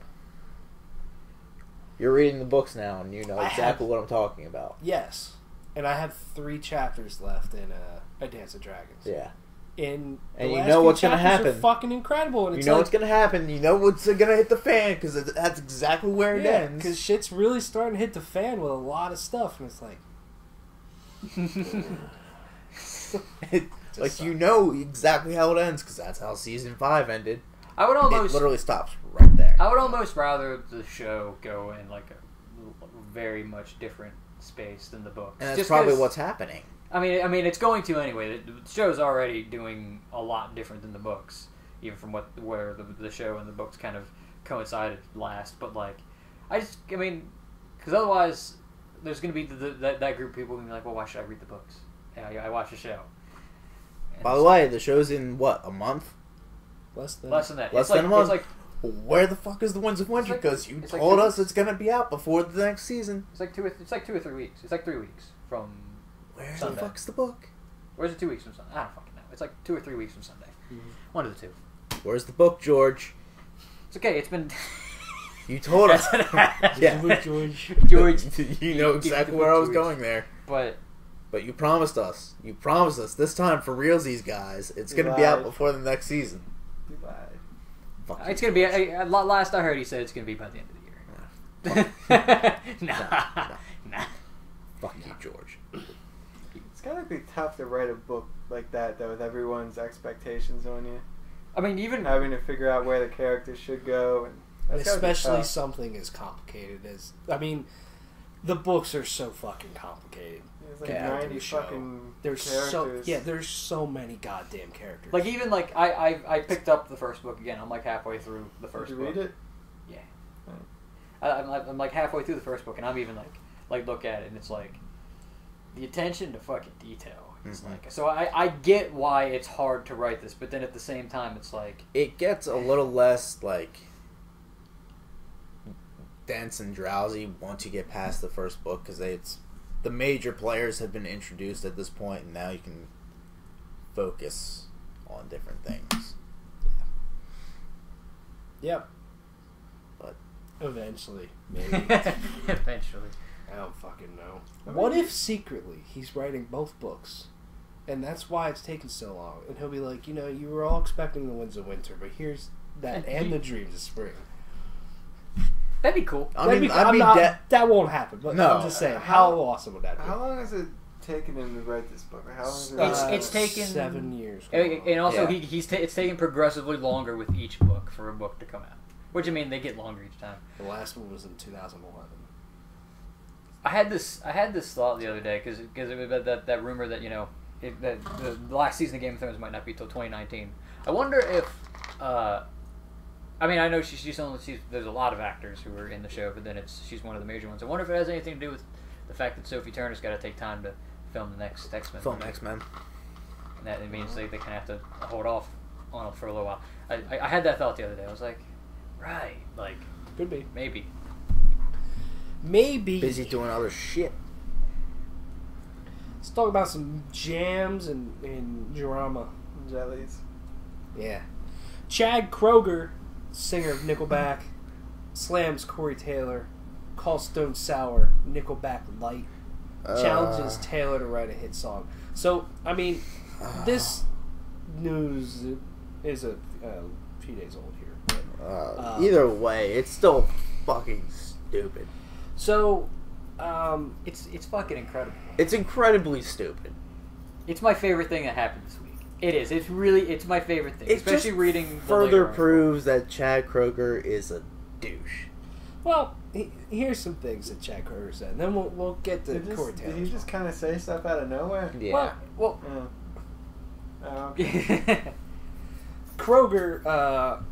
You're reading the books now, and you know exactly what I'm talking about. Yes, and I have 3 chapters left in A Dance of Dragons. Yeah, and you know what's gonna happen. Fucking incredible, and you know what's gonna happen. You know what's gonna hit the fan because that's exactly where it ends. Because shit's really starting to hit the fan with a lot of stuff, and it's like, you know exactly how it ends because that's how season 5 ended. I would almost it literally stops right there. I would almost rather the show go in like a very much different space than the books. And that's probably what's happening. I mean, it's going to anyway. The show's already doing a lot different than the books, even from where the show and the books kind of coincided last. But like, because otherwise, there's going to be that group of people who be like, well, why should I read the books? Yeah, I watch the show. And by the way, the show's in what, a month? Less than that. Less than a month. It's like, where the fuck is the Winds of Winter? Because you told us it's gonna be out before the next season. It's like 2 or 3 weeks. It's like 3 weeks from where Sunday. The fuck's the book? Or is it 2 weeks from Sunday? I don't fucking know. It's like 2 or 3 weeks from Sunday. Mm-hmm. One of the two. Where's the book, George? It's okay. It's been. You told us. Yeah, George. You know exactly where I was going there. But you promised us. You promised us this time for realsies, guys. It's gonna be out before the next season. It's gonna be. Last I heard, he said it's gonna be by the end of the year. Nah. Fuck you, George. It's gotta be tough to write a book like that, though, with everyone's expectations on you. I mean, even having to figure out where the characters should go, and especially something as complicated as the books are so fucking complicated. There's like 90 fucking characters. There's so many goddamn characters. Like even like I picked up the first book again. I'm like halfway through the first book. Did you read it? Yeah. I'm like halfway through the first book, and I'm even like look at it, and it's like the attention to fucking detail. It's like, so I get why it's hard to write this, but then at the same time, it's like it gets a little less like dense and drowsy once you get past the first book because the major players have been introduced at this point, and now you can focus on different things. Yep. But eventually, maybe. Eventually. I don't fucking know. What if secretly he's writing both books, and that's why it's taken so long? And he'll be like, you were all expecting the Winds of Winter, but here's that and the Dreams of Spring. That'd be cool. That won't happen. But no, I'm just saying, how awesome would that be? How long has it taken him to write this book? How long it's taken 7 years. And also, it's taken progressively longer with each book for a book to come out. Which, I mean, they get longer each time. The last one was in 2011. I had this thought the other day because it was that rumor that that the last season of Game of Thrones might not be till 2019. I wonder if I mean, I know she's there's a lot of actors who are in the show, but then she's one of the major ones. I wonder if it has anything to do with the fact that Sophie Turner's got to take time to film the next X-Men. Film X-Men. And that it means they kind of have to hold off on it for a little while. I had that thought the other day. I was like, right, like Could be. maybe. Busy doing other shit. Let's talk about some jams and drama. Jellies. Yeah. Chad Kroeger, singer of Nickelback, slams Corey Taylor, calls Stone Sour Nickelback light, challenges Taylor to write a hit song. So, I mean, this news is a few days old here. Either way, it's still fucking stupid. So, It's fucking incredible. It's incredibly stupid. It's my favorite thing that happened this week. It is. It's my favorite thing. It Especially just reading the further later proves that Chad Kroeger is a douche. well, here's some things that Chad Kroeger said, and then we'll get to Corey Taylor. Did he just kind of say stuff out of nowhere? Yeah. Well, Yeah. Oh, okay. Kroeger,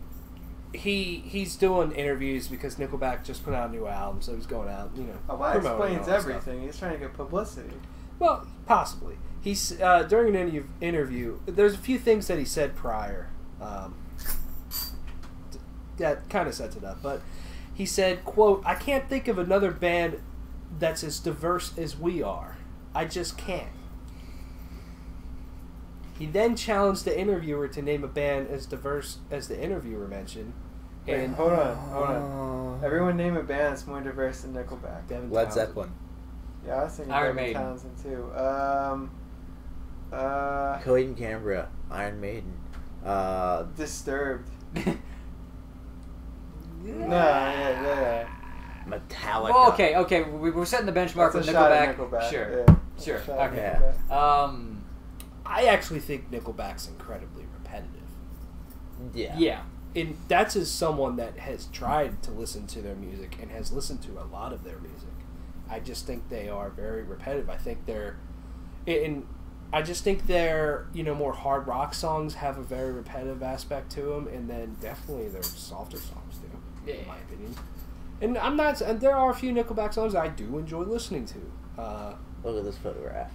he's doing interviews because Nickelback just put out a new album, so he's going out, Oh, well, that promoting all explains that stuff. everything. He's trying to get publicity. Well, possibly. He's during an interview. There's a few things that he said prior that kind of sets it up. But he said, "quote I can't think of another band that's as diverse as we are. I just can't." He then challenged the interviewer to name a band as diverse as the interviewer mentioned. Wait, And hold on. Everyone name a band that's more diverse than Nickelback. Devin Led Townsend. Zeppelin. Yeah, I was thinking Iron Devin Maiden. Townsend too. Coheed and Cambria. Iron Maiden. Disturbed. No, yeah. Metallica. well, okay. We're setting the benchmark That's with a shot at Nickelback. Sure. Yeah. Sure. That's a shot at Okay. Nickelback. I actually think Nickelback's incredibly repetitive. Yeah. Yeah. And that's as someone that has tried to listen to their music and has listened to a lot of their music. I just think they are very repetitive. I think their more hard rock songs have a very repetitive aspect to them, and then definitely their softer songs do, in my opinion. And and there are a few Nickelback songs I do enjoy listening to. Look at this photograph.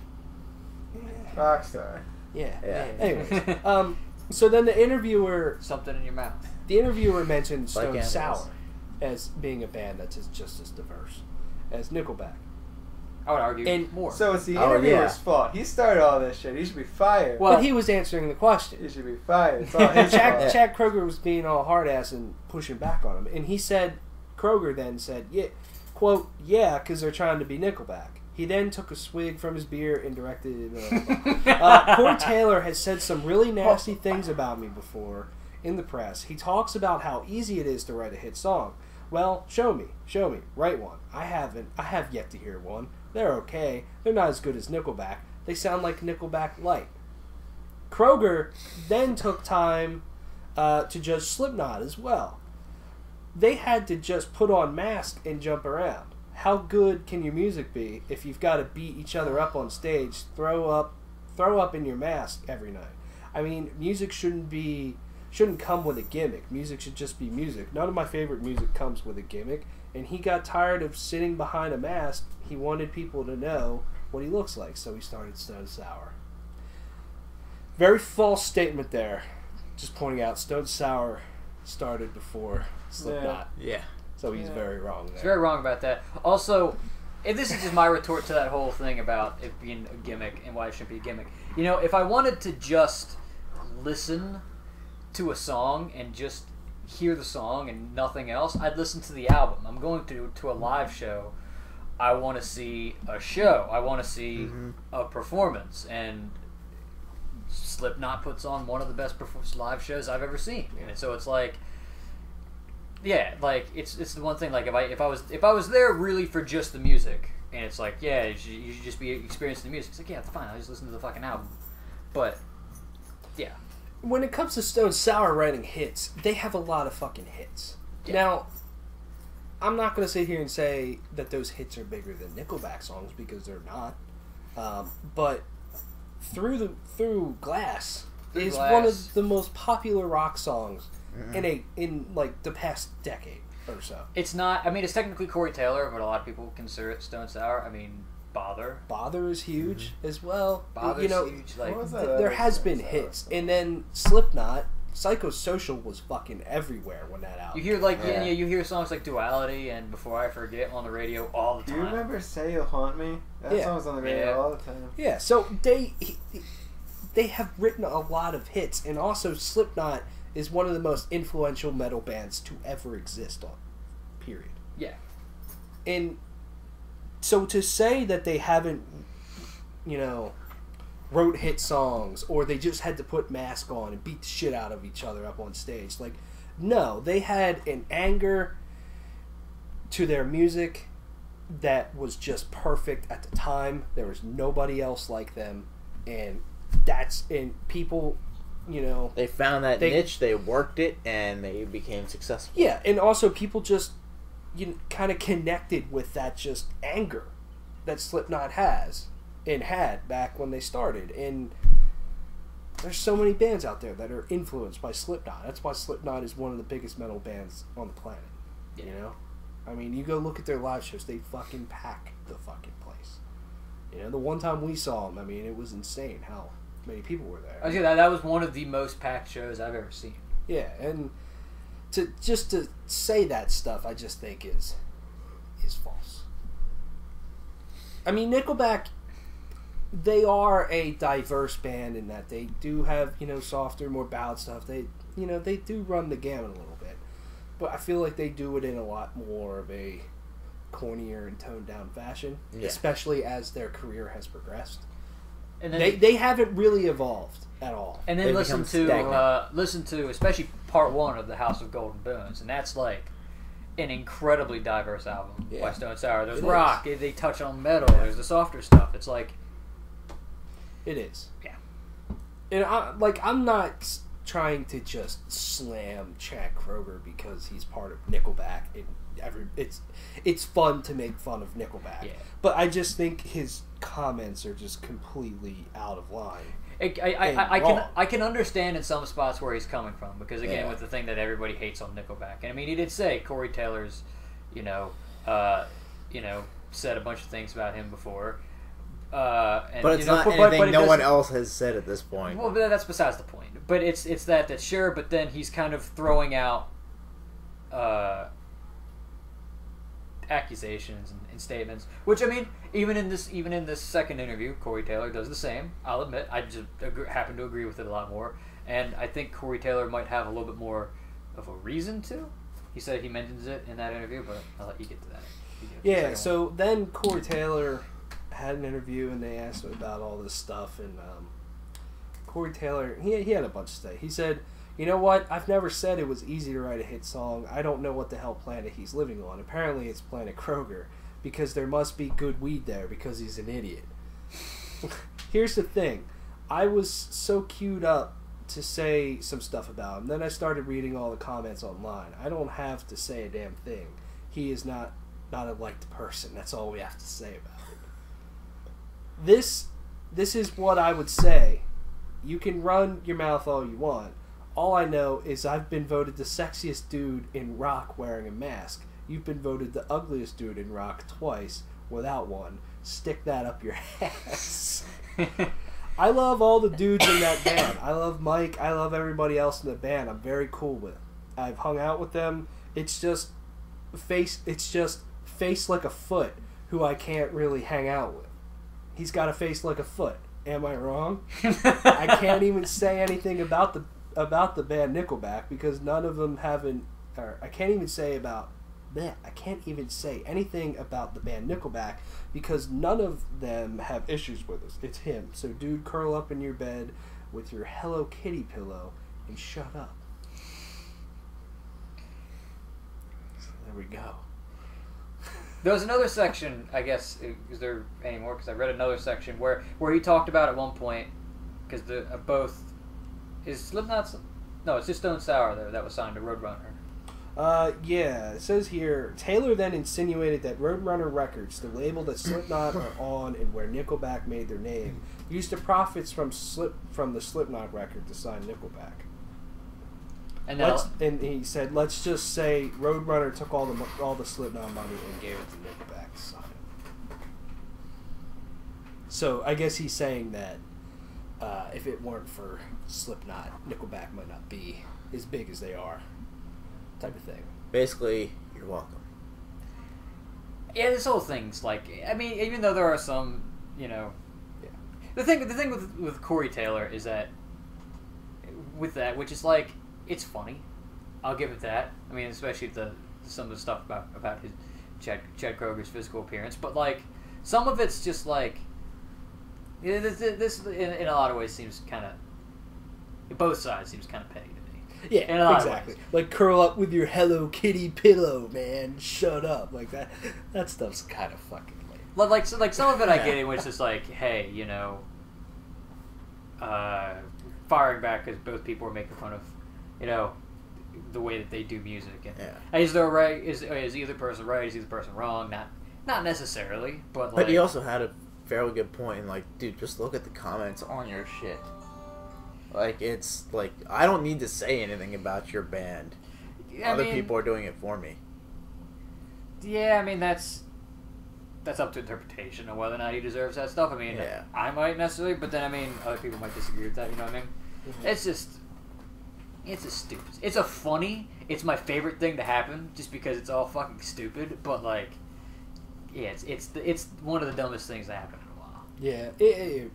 Rockstar. Yeah. Yeah. Anyways, so then the interviewer Something in your mouth. mentioned Stone animals. Sour as being a band that's just as diverse as Nickelback. I would argue And- more. So it's the Oh, interviewer's yeah. fault. He started all this shit. He should be fired. Well- But he was answering the question. He should be fired. It's all his Chad, fault. Chad Kroeger was being all hard ass and pushing back on him, and Kroeger then said, "Yeah, quote, yeah, because they're trying to be Nickelback." He then took a swig from his beer and directed. Corey Taylor has said some really nasty things about me before in the press. He talks about how easy it is to write a hit song. Well, show me, write one. I have yet to hear one. They're okay. They're not as good as Nickelback. They sound like Nickelback light. Kroeger then took time to judge Slipknot as well. They had to just put on masks and jump around. How good can your music be if you've got to beat each other up on stage, throw up in your mask every night? I mean, music shouldn't come with a gimmick. Music should just be music. None of my favorite music comes with a gimmick, and he got tired of sitting behind a mask. He wanted people to know what he looks like, so he started Stone Sour. Very false statement there. Just pointing out, Stone Sour started before Slipknot. Yeah. So he's very wrong there. He's very wrong about that. Also, if this is just my retort to that whole thing about it being a gimmick and why it shouldn't be a gimmick. If I wanted to just listen to a song and just hear the song and nothing else, I'd listen to the album. I'm going to a live show. I want to see a show. I want to see a performance. And Slipknot puts on one of the best live shows I've ever seen. And so it's like, yeah, like it's the one thing. Like if I was there really for just the music, and it's like, yeah, you should just be experiencing the music. It's like, yeah, it's fine. I'll just listen to the fucking album. But yeah, when it comes to Stone Sour writing hits, they have a lot of fucking hits. Yeah. Now, I'm not going to sit here and say that those hits are bigger than Nickelback songs because they're not. But Through Glass is one of the most popular rock songs in like the past decade or so. it's not. I mean, it's technically Corey Taylor, but a lot of people consider it Stone Sour. I mean, Bother is huge as well. Bother's huge. Like, What was that There other has Stone been Sour hits, song? and then Slipknot Psychosocial was fucking everywhere when that album. You hear like you hear songs like Duality and Before I Forget on the radio all the time. Do you remember Say You'll Haunt Me? That song was on the radio all the time. Yeah, so they have written a lot of hits, and also Slipknot is one of the most influential metal bands to ever exist on. Period. Yeah. And so to say that they haven't, wrote hit songs, or they just had to put mask on and beat the shit out of each other up on stage, like, no, they had an anger to their music that was just perfect at the time. There was nobody else like them, and people, they found that niche, they worked it, and they became successful. Yeah, and also people just kind of connected with that just anger that Slipknot has and had back when they started. And there's so many bands out there that are influenced by Slipknot. That's why Slipknot is one of the biggest metal bands on the planet. Yeah. I mean, you go look at their live shows, they fucking pack the fucking place. The one time we saw them, I mean, it was insane how many people were there. I was that was one of the most packed shows I've ever seen. Yeah, and to say that stuff, I just think is false. I mean, Nickelback, they are a diverse band in that they do have, softer, more ballad stuff. They do run the gamut a little bit. But I feel like they do it in a lot more of a cornier and toned down fashion, especially as their career has progressed. And then they haven't really evolved at all. And then listen to especially part 1 of the House of Golden Bones, and that's like an incredibly diverse album by Stone Sour. There's rock, they touch on metal, there's the softer stuff. It's like it is. Yeah. And I'm not trying to just slam Chad Kroeger because he's part of Nickelback. It's fun to make fun of Nickelback. Yeah. But I just think his comments are just completely out of line. I can understand in some spots where he's coming from, because again, with the thing that everybody hates on Nickelback, and I mean, he did say Corey Taylor's, said a bunch of things about him before, but it's not anything no one else has said at this point. Well, that's besides the point. But it's that's sure. But then he's kind of throwing out accusations and statements, which, I mean, even in this second interview, Corey Taylor does the same. I'll admit, I just happen to agree with it a lot more, and I think Corey Taylor might have a little bit more of a reason to. He said he mentions it in that interview, but I'll let you get to that. Yeah. So then Corey Taylor had an interview, and they asked him about all this stuff, and Corey Taylor, he had a bunch to say. He said, "You know what? I've never said it was easy to write a hit song. I don't know what the hell planet he's living on. Apparently it's planet Kroeger, because there must be good weed there because he's an idiot." Here's the thing. I was so queued up to say some stuff about him. Then I started reading all the comments online. I don't have to say a damn thing. He is not a liked person. That's all we have to say about it. This is what I would say. You can run your mouth all you want. All I know is I've been voted the sexiest dude in rock wearing a mask. You've been voted the ugliest dude in rock twice without one. Stick that up your ass. I love all the dudes in that band. I love Mike. I love everybody else in the band. I'm very cool with. I've hung out with them. It's just face like a foot who I can't really hang out with. He's got a face like a foot. Am I wrong? I can't even say anything about the band Nickelback because none of them haven't. Or I can't even say anything about the band Nickelback because none of them have issues with us. It's him. So, dude, curl up in your bed with your Hello Kitty pillow and shut up. So there we go. There was another section, I guess, is there any more? Because I read another section where he talked about at one point, because is Slipknot, no, it's just Stone Sour there that was signed to Roadrunner. Yeah, it says here, Taylor then insinuated that Roadrunner Records, the label that Slipknot are on and where Nickelback made their name, used the profits from the Slipknot record to sign Nickelback. And he said, let's just say Roadrunner took all the Slipknot money and gave it to Nickelback to sign it. So I guess he's saying that if it weren't for Slipknot, Nickelback might not be as big as they are, type of thing. Basically, you're welcome. Yeah, this whole thing's like, I mean, even though there are some, yeah. The thing with Corey Taylor is that, with that, which is like, it's funny. I'll give it that. I mean, especially some of the stuff about his Chad Kroeger's physical appearance, but like, some of it's just like, this in a lot of ways seems kind of, both sides seems kind of petty to me. Yeah, in a lot exactly. of ways. Like, curl up with your Hello Kitty pillow, man. Shut up. Like, that stuff's kind of fucking lame. Like some of it I get in which is like, hey, firing back because both people are making fun of, the way that they do music. And is there right? Is either person right? Is either person wrong? Not necessarily, but like. But he also had a fairly good point. Like, dude, just look at the comments on your shit. Like, it's like, I don't need to say anything about your band. Other people are doing it for me. Yeah, I mean that's up to interpretation of whether or not he deserves that stuff. I mean, I might necessarily, but then I mean, other people might disagree with that. You know what I mean? Mm-hmm. It's a stupid. It's my favorite thing to happen, just because it's all fucking stupid. But like, yeah, it's one of the dumbest things that happened in a while. Yeah, it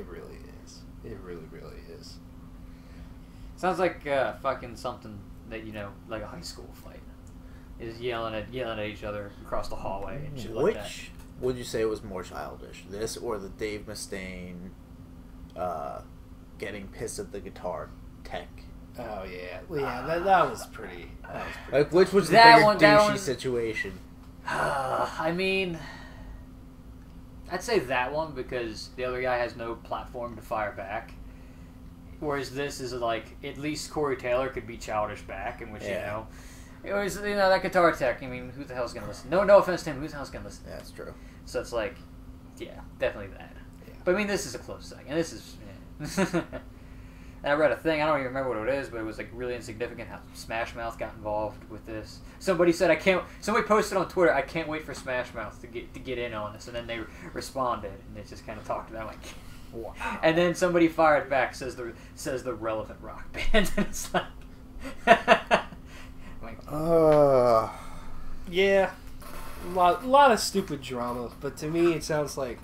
really is. It really, really is. Sounds like fucking something that like a high school fight. Is yelling at each other across the hallway and shit like that. Which would you say was more childish, this or the Dave Mustaine getting pissed at the guitar tech? Oh yeah, that was pretty. Like, which was the that bigger one, douchey situation? I mean, I'd say that one because the other guy has no platform to fire back. Whereas this is like, at least Corey Taylor could be childish back, in which it was that guitar tech. I mean, who the hell's gonna listen? No offense to him, who the hell's gonna listen? Yeah, that's true. So it's like, yeah, definitely that. Yeah. But I mean, this is a close second. This is. And I read a thing. I don't even remember what it is, but it was like really insignificant how Smash Mouth got involved with this. Somebody said Somebody posted on Twitter, "I can't wait for Smash Mouth to get in on this," and then they responded and they just kind of talked about like. Wow. And then somebody fired back, says the relevant rock band, and it's like, yeah, a lot of stupid drama, but to me it sounds like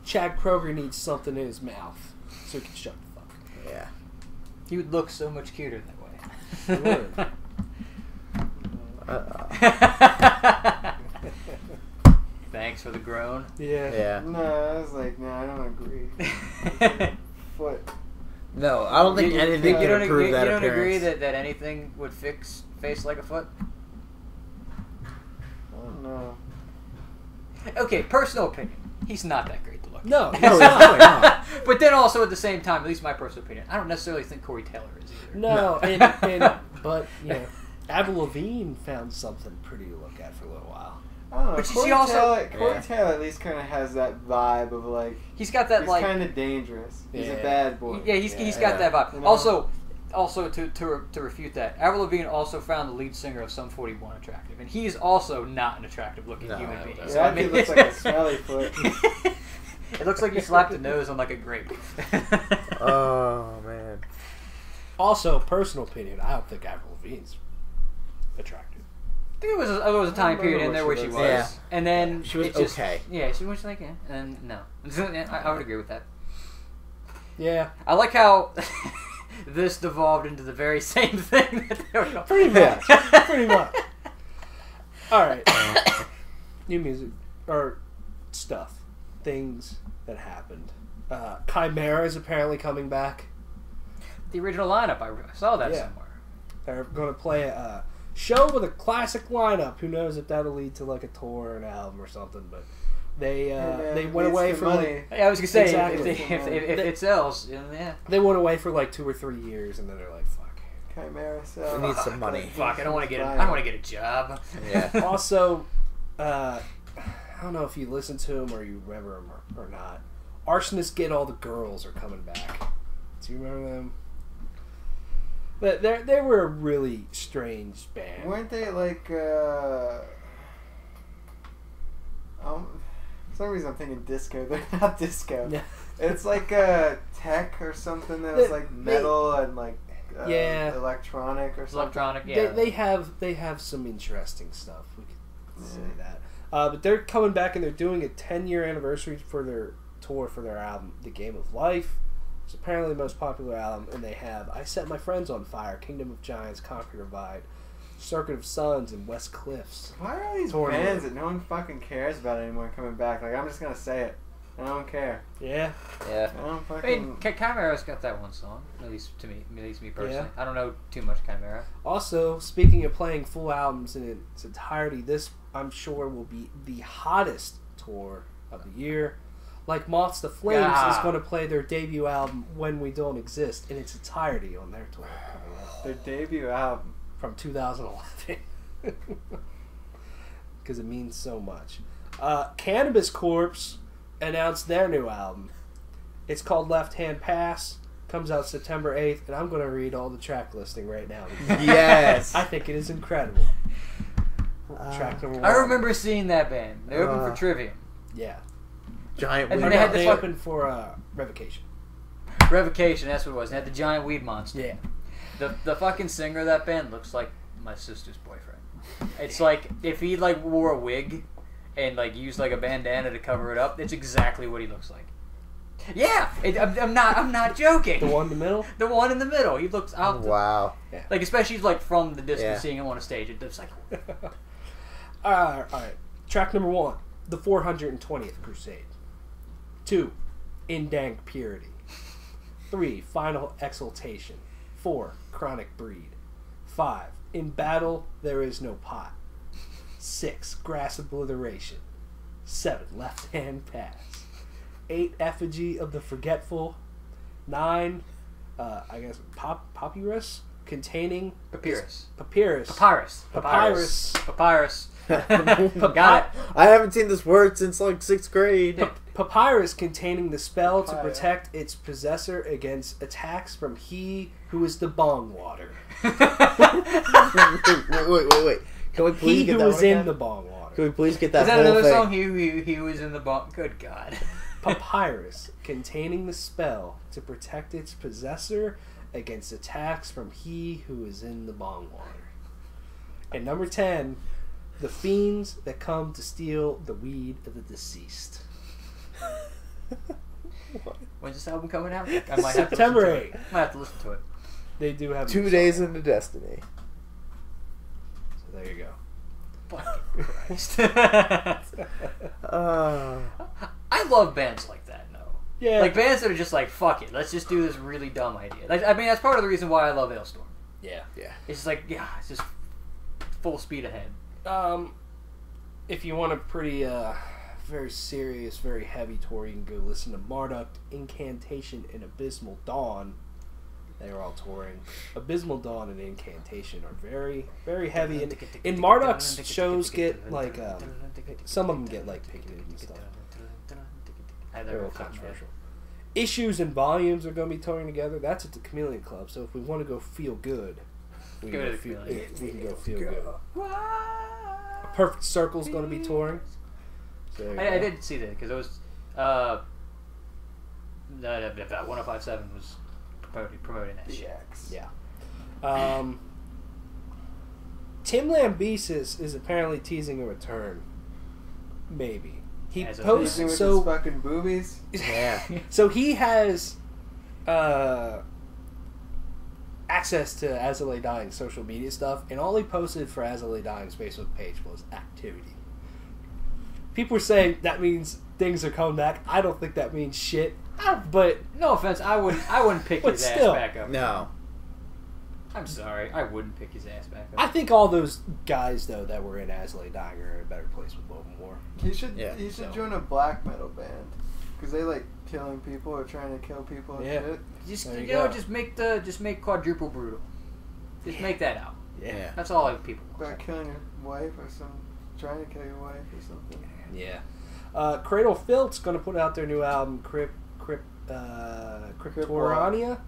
Chad Kroeger needs something in his mouth so he can shut the fuck. Yeah, he would look so much cuter that way. He would. Thanks for the groan. Yeah. No, I was like, I don't agree. Foot. No, I don't think anything can improve that You don't appearance. agree that anything would fix face like a foot? I don't know. Okay, personal opinion. He's not that great to look at. No, No, it's not. But then also at the same time, at least my personal opinion, I don't necessarily think Corey Taylor is either. No, but Avril Lavigne found something pretty to look at for a little while. I don't know. But Corey Taylor at least kind of has that vibe of like he's got that he's like kind of dangerous. He's a Yeah. bad boy. yeah he's got that vibe. You know? Also to refute that, Avril Lavigne also found the lead singer of Sum 41 attractive, and he is also not an attractive looking human being. Yeah, So, that dude looks like a smelly foot. It looks like you slapped a nose on like a grape. Oh man. Also, personal opinion, I don't think Avril Lavigne's attractive. I think there was a time period in there where she was, Yeah. and then She was it just, okay. Yeah, she was like, and no, I would agree with that. Yeah, I like how this devolved into the very same thing that they were going. pretty much. Pretty much. All right. New music or stuff, things that happened. Chimera is apparently coming back. The original lineup, I saw that Yeah. somewhere. They're going to play a show with a classic lineup. Who knows if that'll lead to like a tour or an album or something? But they went away from money. Yeah, I was gonna say Exactly. if it sells, yeah. they went away for like 2 or 3 years, and then they're like, "Fuck." Chimera. We need some money. Fuck, I don't want to get a job. Yeah. Also, I don't know if you listen to them or you remember them or not. Arsonists Get All the Girls are coming back. Do you remember them? But they were a really strange band. Weren't they like? some reason I'm thinking disco. They're not disco. Yeah. It's like a tech or something that's like metal and like electronic or something. Electronic, yeah. They have some interesting stuff. We could say that. But they're coming back and they're doing a 10-year anniversary for their tour for their album, The Game of Life. It's apparently the most popular album, and they have I Set My Friends on Fire, Kingdom of Giants, Conquer Divide, Circuit of Suns, and West Cliffs. Why are all these bands that no one fucking cares about anymore coming back? Like, I'm just gonna say it. I don't care. Yeah. Yeah. I don't fucking... I mean, Chimera's got that one song, at least to me, personally. Yeah. I don't know too much Chimera. Also, speaking of playing full albums in its entirety, this, I'm sure, will be the hottest tour of the year. Like Moths to Flames is going to play their debut album, When We Don't Exist, in its entirety on their tour. Their debut album. From 2011. Because it means so much. Cannabis Corpse announced their new album. It's called Left Hand Pass. Comes out September 8th, and I'm going to read all the track listing right now. Yes. I think it is incredible. Track number 1. I remember seeing that band. They opened for Trivium. Yeah. Giant And weed. they had They the opened for Revocation. Revocation, that's what it was. They had the giant weed monster. Yeah. The fucking singer of that band looks like my sister's boyfriend. It's like if he like wore a wig and like used like a bandana to cover it up. It's exactly what he looks like. Yeah, I'm not joking. The one in the middle. The one in the middle. He looks out. Wow. Like especially like from the distance, Yeah. seeing him on a stage. It looks like. All right. Track number 1, The 420th Crusade. 2, In Dank Purity. 3, Final Exaltation. 4, Chronic Breed. 5, In Battle There Is No Pot. 6, Grass Obliteration. 7, Left Hand Pass. 8, Effigy of the Forgetful. 9, I guess Papyrus containing Papyrus. Papyrus. Papyrus. Papyrus. Papyrus. Got it. I haven't seen this word since like 6th grade. Papyrus containing the spell to Papyrus. protect its possessor against attacks from he who is the bong water. wait. Can we please He get who that is one in again? the bong water. Can we please get that Is that whole another thing? song? He was in the bomb. Good God. Papyrus containing the spell to protect its possessor against attacks from he who is in the bong water. And number 10, the fiends that come to steal the weed of the deceased. When's this album coming out? I might have to September listen to it. 8th. Might have to listen to it. They do have 2 days into Destiny. So there you go. Fucking Christ. Uh, I love bands like that, no. Yeah. Like bands that are just like, fuck it, let's just do this really dumb idea. Like, I mean, that's part of the reason why I love Ailstorm. Yeah. It's just like, yeah, it's just full speed ahead. If you want a pretty, very serious, very heavy tour, you can go listen to Marduk, Incantation, and Abysmal Dawn. They are all touring. Abysmal Dawn and Incantation are very, very heavy. And Marduk's shows get, like, some of them get, like, picketed and stuff. They're all controversial. Issues and Volumes are going to be touring together. That's at the Chameleon Club. So if we want to go feel good, we Go can to go the feel, Chameleon. we can go feel good. Perfect Circle's going to be touring. So there you I go. did see that because it was 1057 was promoting that shit. Yeah. Tim Lambesis is apparently teasing a return. Maybe. He As a posts With so his fucking boobies. yeah. so he has access to Azalea Dying's social media stuff, and all he posted for Azalea Dying's Facebook page was activity. People are saying that means things are coming back. I don't think that means shit. But No offense, I wouldn't pick But his still. ass back up. No. I'm sorry, I wouldn't pick his ass back I up. think all those guys though that were in Azalea Dying are in a better place with Woven War. He should Yeah. should join a black metal band because they like killing people or trying to kill people and Yeah. shit. Just There you you know, go. just make quadruple brutal. Just make that out. Yeah. That's all people want. About killing your wife or trying to kill your wife or something. Yeah. Cradle Filth's going to put out their new album, Cryptorania,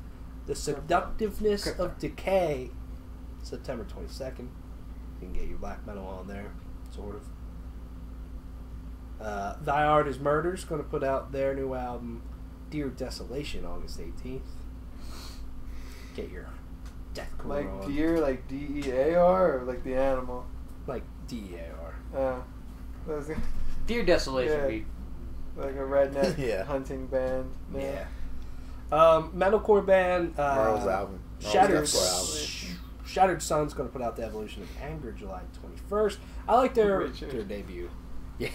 The Seductiveness of Decay, September 22nd. You can get your black metal on there, sort of. Thy Art Is Murder is going to put out their new album, Dear Desolation, August 18th. Get your deathcore Like on. deer, like DEAR, or like the animal? Like DEAR. That was Dear Desolation. Yeah. Be like a redneck Yeah. hunting band. Yeah. Metalcore band. Merle's album. Shattered, Deathcore album. Shattered Sun's going to put out The Evolution of Anger July 21st. I like their Richard. debut. Yeah.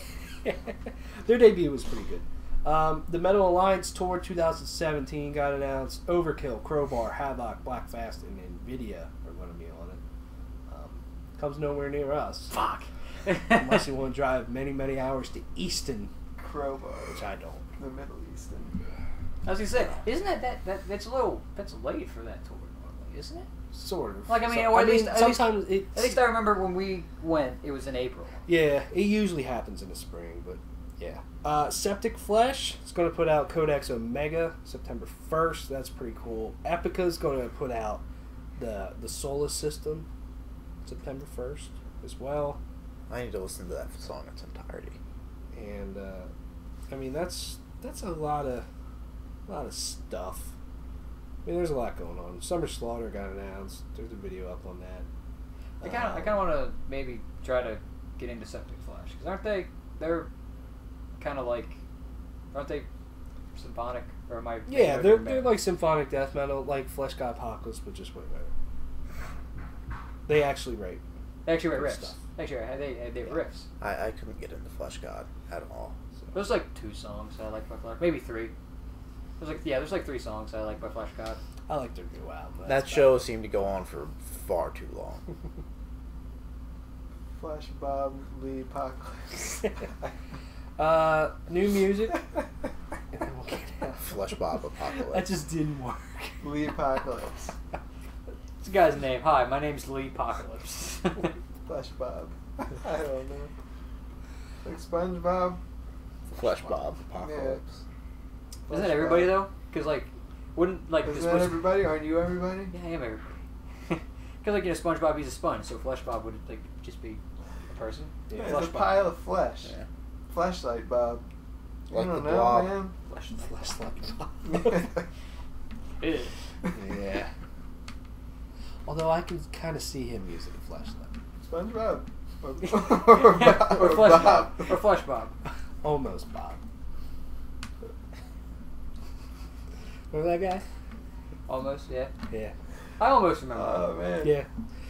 Their debut was pretty good. The Metal Alliance Tour 2017 got announced. Overkill, Crowbar, Havoc, Blackfast, and Nvidia are going to be on it. Comes nowhere near us. fuck. Unless you want to drive many, many hours to Easton, Crowbar. which I don't. The Middle Eastern. I was gonna say, isn't that's a little that's late for that tour normally, isn't it? Sort of. Like, I mean, So- or at least- sometimes At least I remember when we went, it was in April. yeah, it usually happens in the spring, but yeah. Septic Flesh is going to put out Codex Omega September 1st. That's pretty cool. Epica is going to put out the Solus System September 1st as well. I need to listen to that song in its entirety. And I mean that's a lot of stuff. I mean, there's a lot going on. Summer Slaughter got announced. There's a video up on that. I kind of want to maybe try to get into Septic Flash because aren't they? They're kind of like, aren't they symphonic? Or am I? Yeah, they're like symphonic death metal, like Flesh God Apocalypse, but just way better. They actually write. They actually write good riffs. stuff. Actually, they Yeah. riffs. I couldn't get into Flesh God at all. So. There's like 2 songs I like by Flash, maybe 3. There's like 3 songs I like by Flash God. I like their new album. That That's show seemed to go on for far too long. Flash Bob Lee Apocalypse. new music. And then we'll get out. Flesh Bob Apocalypse. That just didn't work. Lee Apocalypse. It's a guy's name. Hi, my name's Lee Apocalypse. Flash Bob. I don't know. Like SpongeBob. Flesh Bob Apocalypse. Isn't that everybody though? Because like, wouldn't like Isn't that everybody? Aren't you everybody? Yeah, I am everybody. Because like SpongeBob, he's a sponge, so Flesh Bob would like just be a person. Yeah. It's Flesh a Bob. pile of flesh. Yeah. Flashlight Bob. Like you don't the know, Blob. man. Flesh like Ew. Yeah. Although I can kind of see him using a flashlight. SpongeBob. Or Or Flesh Bob. Bob. Or Flesh Bob. Almost Bob. Remember that guy? Almost, yeah. Yeah. I almost remember. Oh man. Yeah.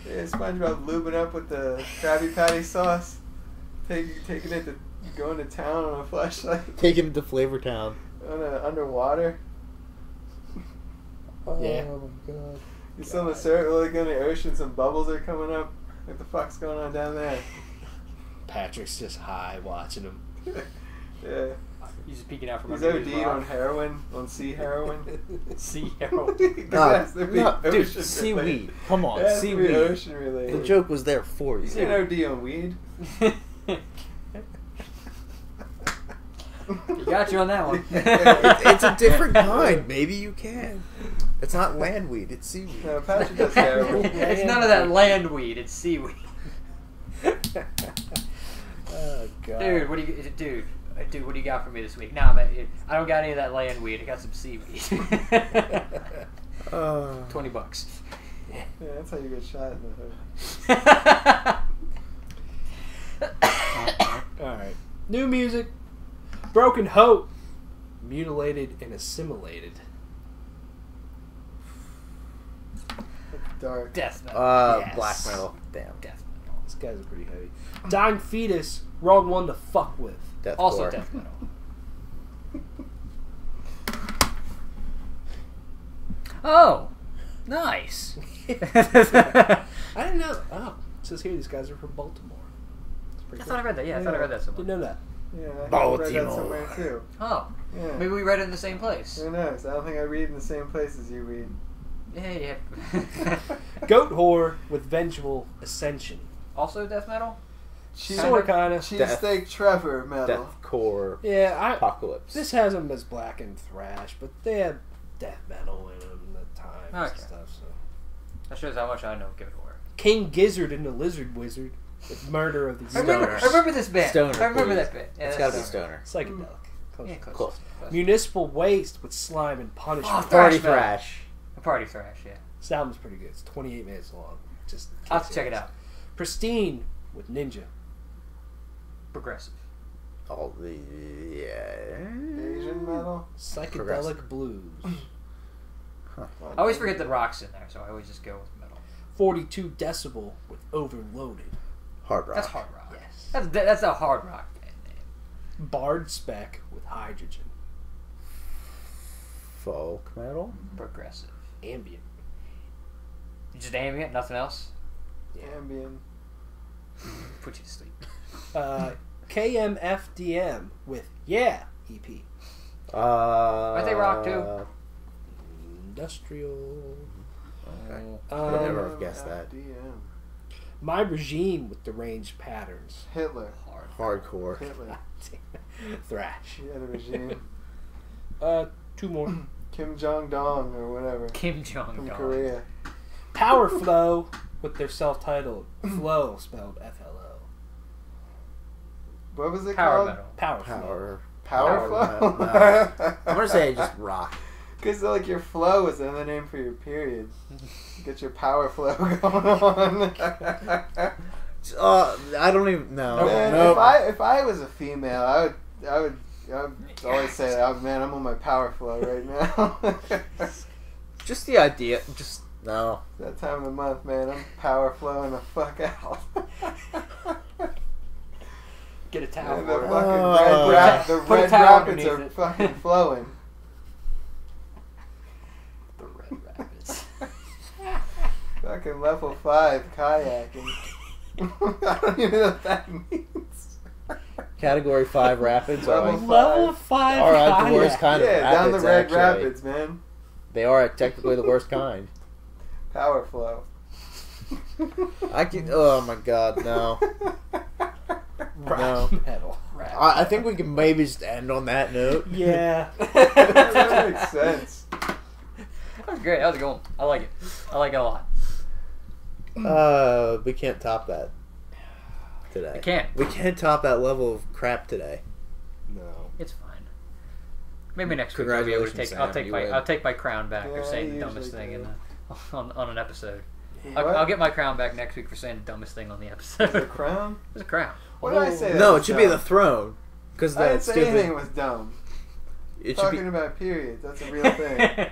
Yeah, SpongeBob lubing up with the Krabby Patty sauce. Taking it to going to town on a flashlight. Take him to Flavor Town. Underwater. Yeah. Oh my god. You're still in the surf, like in the ocean, some bubbles are coming up. What the fuck's going on down there? Patrick's just high watching him. Yeah. He's just peeking out from He's under his OD'd on rock. heroin, on sea heroin. Sea heroin. It has to be No, dude, ocean seaweed. related. Come on, It has to be seaweed. ocean related. The joke was there for You you. can't OD on weed. You got you on that one. It's a different kind. Maybe you can. It's not landweed. It's seaweed. No, Patrick does heroin. It's none of that land weed. It's seaweed. Oh god. Dude, what do you got for me this week? Nah, man, I don't got any of that land weed. I got some seaweed. $20. Yeah, that's how you get shot in the hood. Alright. New music. Broken Hope. Mutilated and Assimilated. Dark. Death metal. Yes. Black metal. Damn. Death metal. This guy's pretty heavy. Dying Fetus. Wrong one to fuck with. Deathcore. Also death metal. Oh, nice. I didn't know. Oh, it says here these guys are from Baltimore. It's pretty I cool. thought I read that. Yeah, I thought I read that somewhere. Didn't know that. Yeah, I read that Baltimore. somewhere too. Oh, Yeah. maybe we read it in the same place. Who knows? I don't think I read in the same place as you read. Yeah. Goat Whore with Vengeful Ascension. Also death metal. Sort of, kind of. Cheesesteak Trevor metal. Deathcore. Yeah, Apocalypse. this has them as black and thrash, but they had death metal in them at times Okay. and stuff. So That shows how much I know of Goat Whore. King Gizzard and the Lizard Wizard. With Murder of the I remember this band. Stoner, I remember please. that band. Yeah, It's that's gotta be Stoner. Psychedelic. Close. Yeah, Close. Municipal Waste with Slime and Punishment. Oh, Party Thrash metal. Thrash. A Party Thrash, yeah. This album's pretty good. It's 28 minutes long. Just I'll have to check it out. Pristine with Ninja. Progressive. All the Asian metal. Psychedelic Progressive. Blues. I always forget that rock's in there, so I always just go with metal. 42 Decibel with Overloaded. Hard rock. That's hard rock. Yes. That's a hard rock band name. Bard Spec with Hydrogen. Folk metal. Progressive. Ambient. Just ambient, nothing else. Ambient. Put you to sleep. KMFDM with Yeah EP. Aren't they rock too? Industrial. Okay. I would never have guessed that. FDM. My Regime with Deranged Patterns. Hitler. Hardcore. Hitler. Thrash. Yeah, the regime. 2 more. Kim Jong Dong or whatever. Kim Jong From Un. Korea. Power Flow with their self-titled Flow, spelled FLO. What was it Power called? metal. Power Flow. Power Flow. flow. No. I'm gonna say just rock. Because like your flow is another name for your period. Get your power flow going on. I don't even know. Man, Nope. if I was a female, I would always say, "Oh man, I'm on my power flow right now." Just the idea. Just no. That time of the month, man, I'm power flowing the fuck out. Get a towel. And the for it. fucking Put a red towel rapids underneath are it. fucking flowing. The Red Rapids. Fucking level 5 kayaking. I don't even know what that means. Category 5 rapids are Level like, Level 5. all right, the kayak. worst kind of Yeah, rapids. down the red actually. rapids, man. They are technically the worst kind. Power flow. I can. Oh my god, no. Rock No. metal. I think we can maybe just end on that note. Yeah. That makes sense. That was great. That was a good one. I like it. I like it a lot. We can't top that today. We can't. We can't top that level of crap today. No. It's fine. Maybe next week I'll be able to take. Congratulations, Sam, you win. I'll take my crown back for Yeah, saying you the dumbest usually thing do. on an episode. What? I'll get my crown back next week for saying the dumbest thing on the episode. The crown? It was a crown. What did I say? that No, was it should be dumb? the throne. Because I didn't that's say anything stupid. was dumb. It should Talking be. about periods. That's a real thing.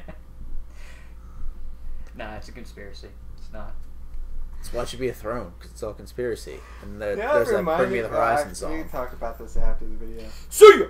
Nah, it's a conspiracy. It's not. That's why it should be a throne. Because it's all conspiracy. And there, Yeah, there's that remind Bring me Me the of Horizon We song. can talk about this after the video. See ya!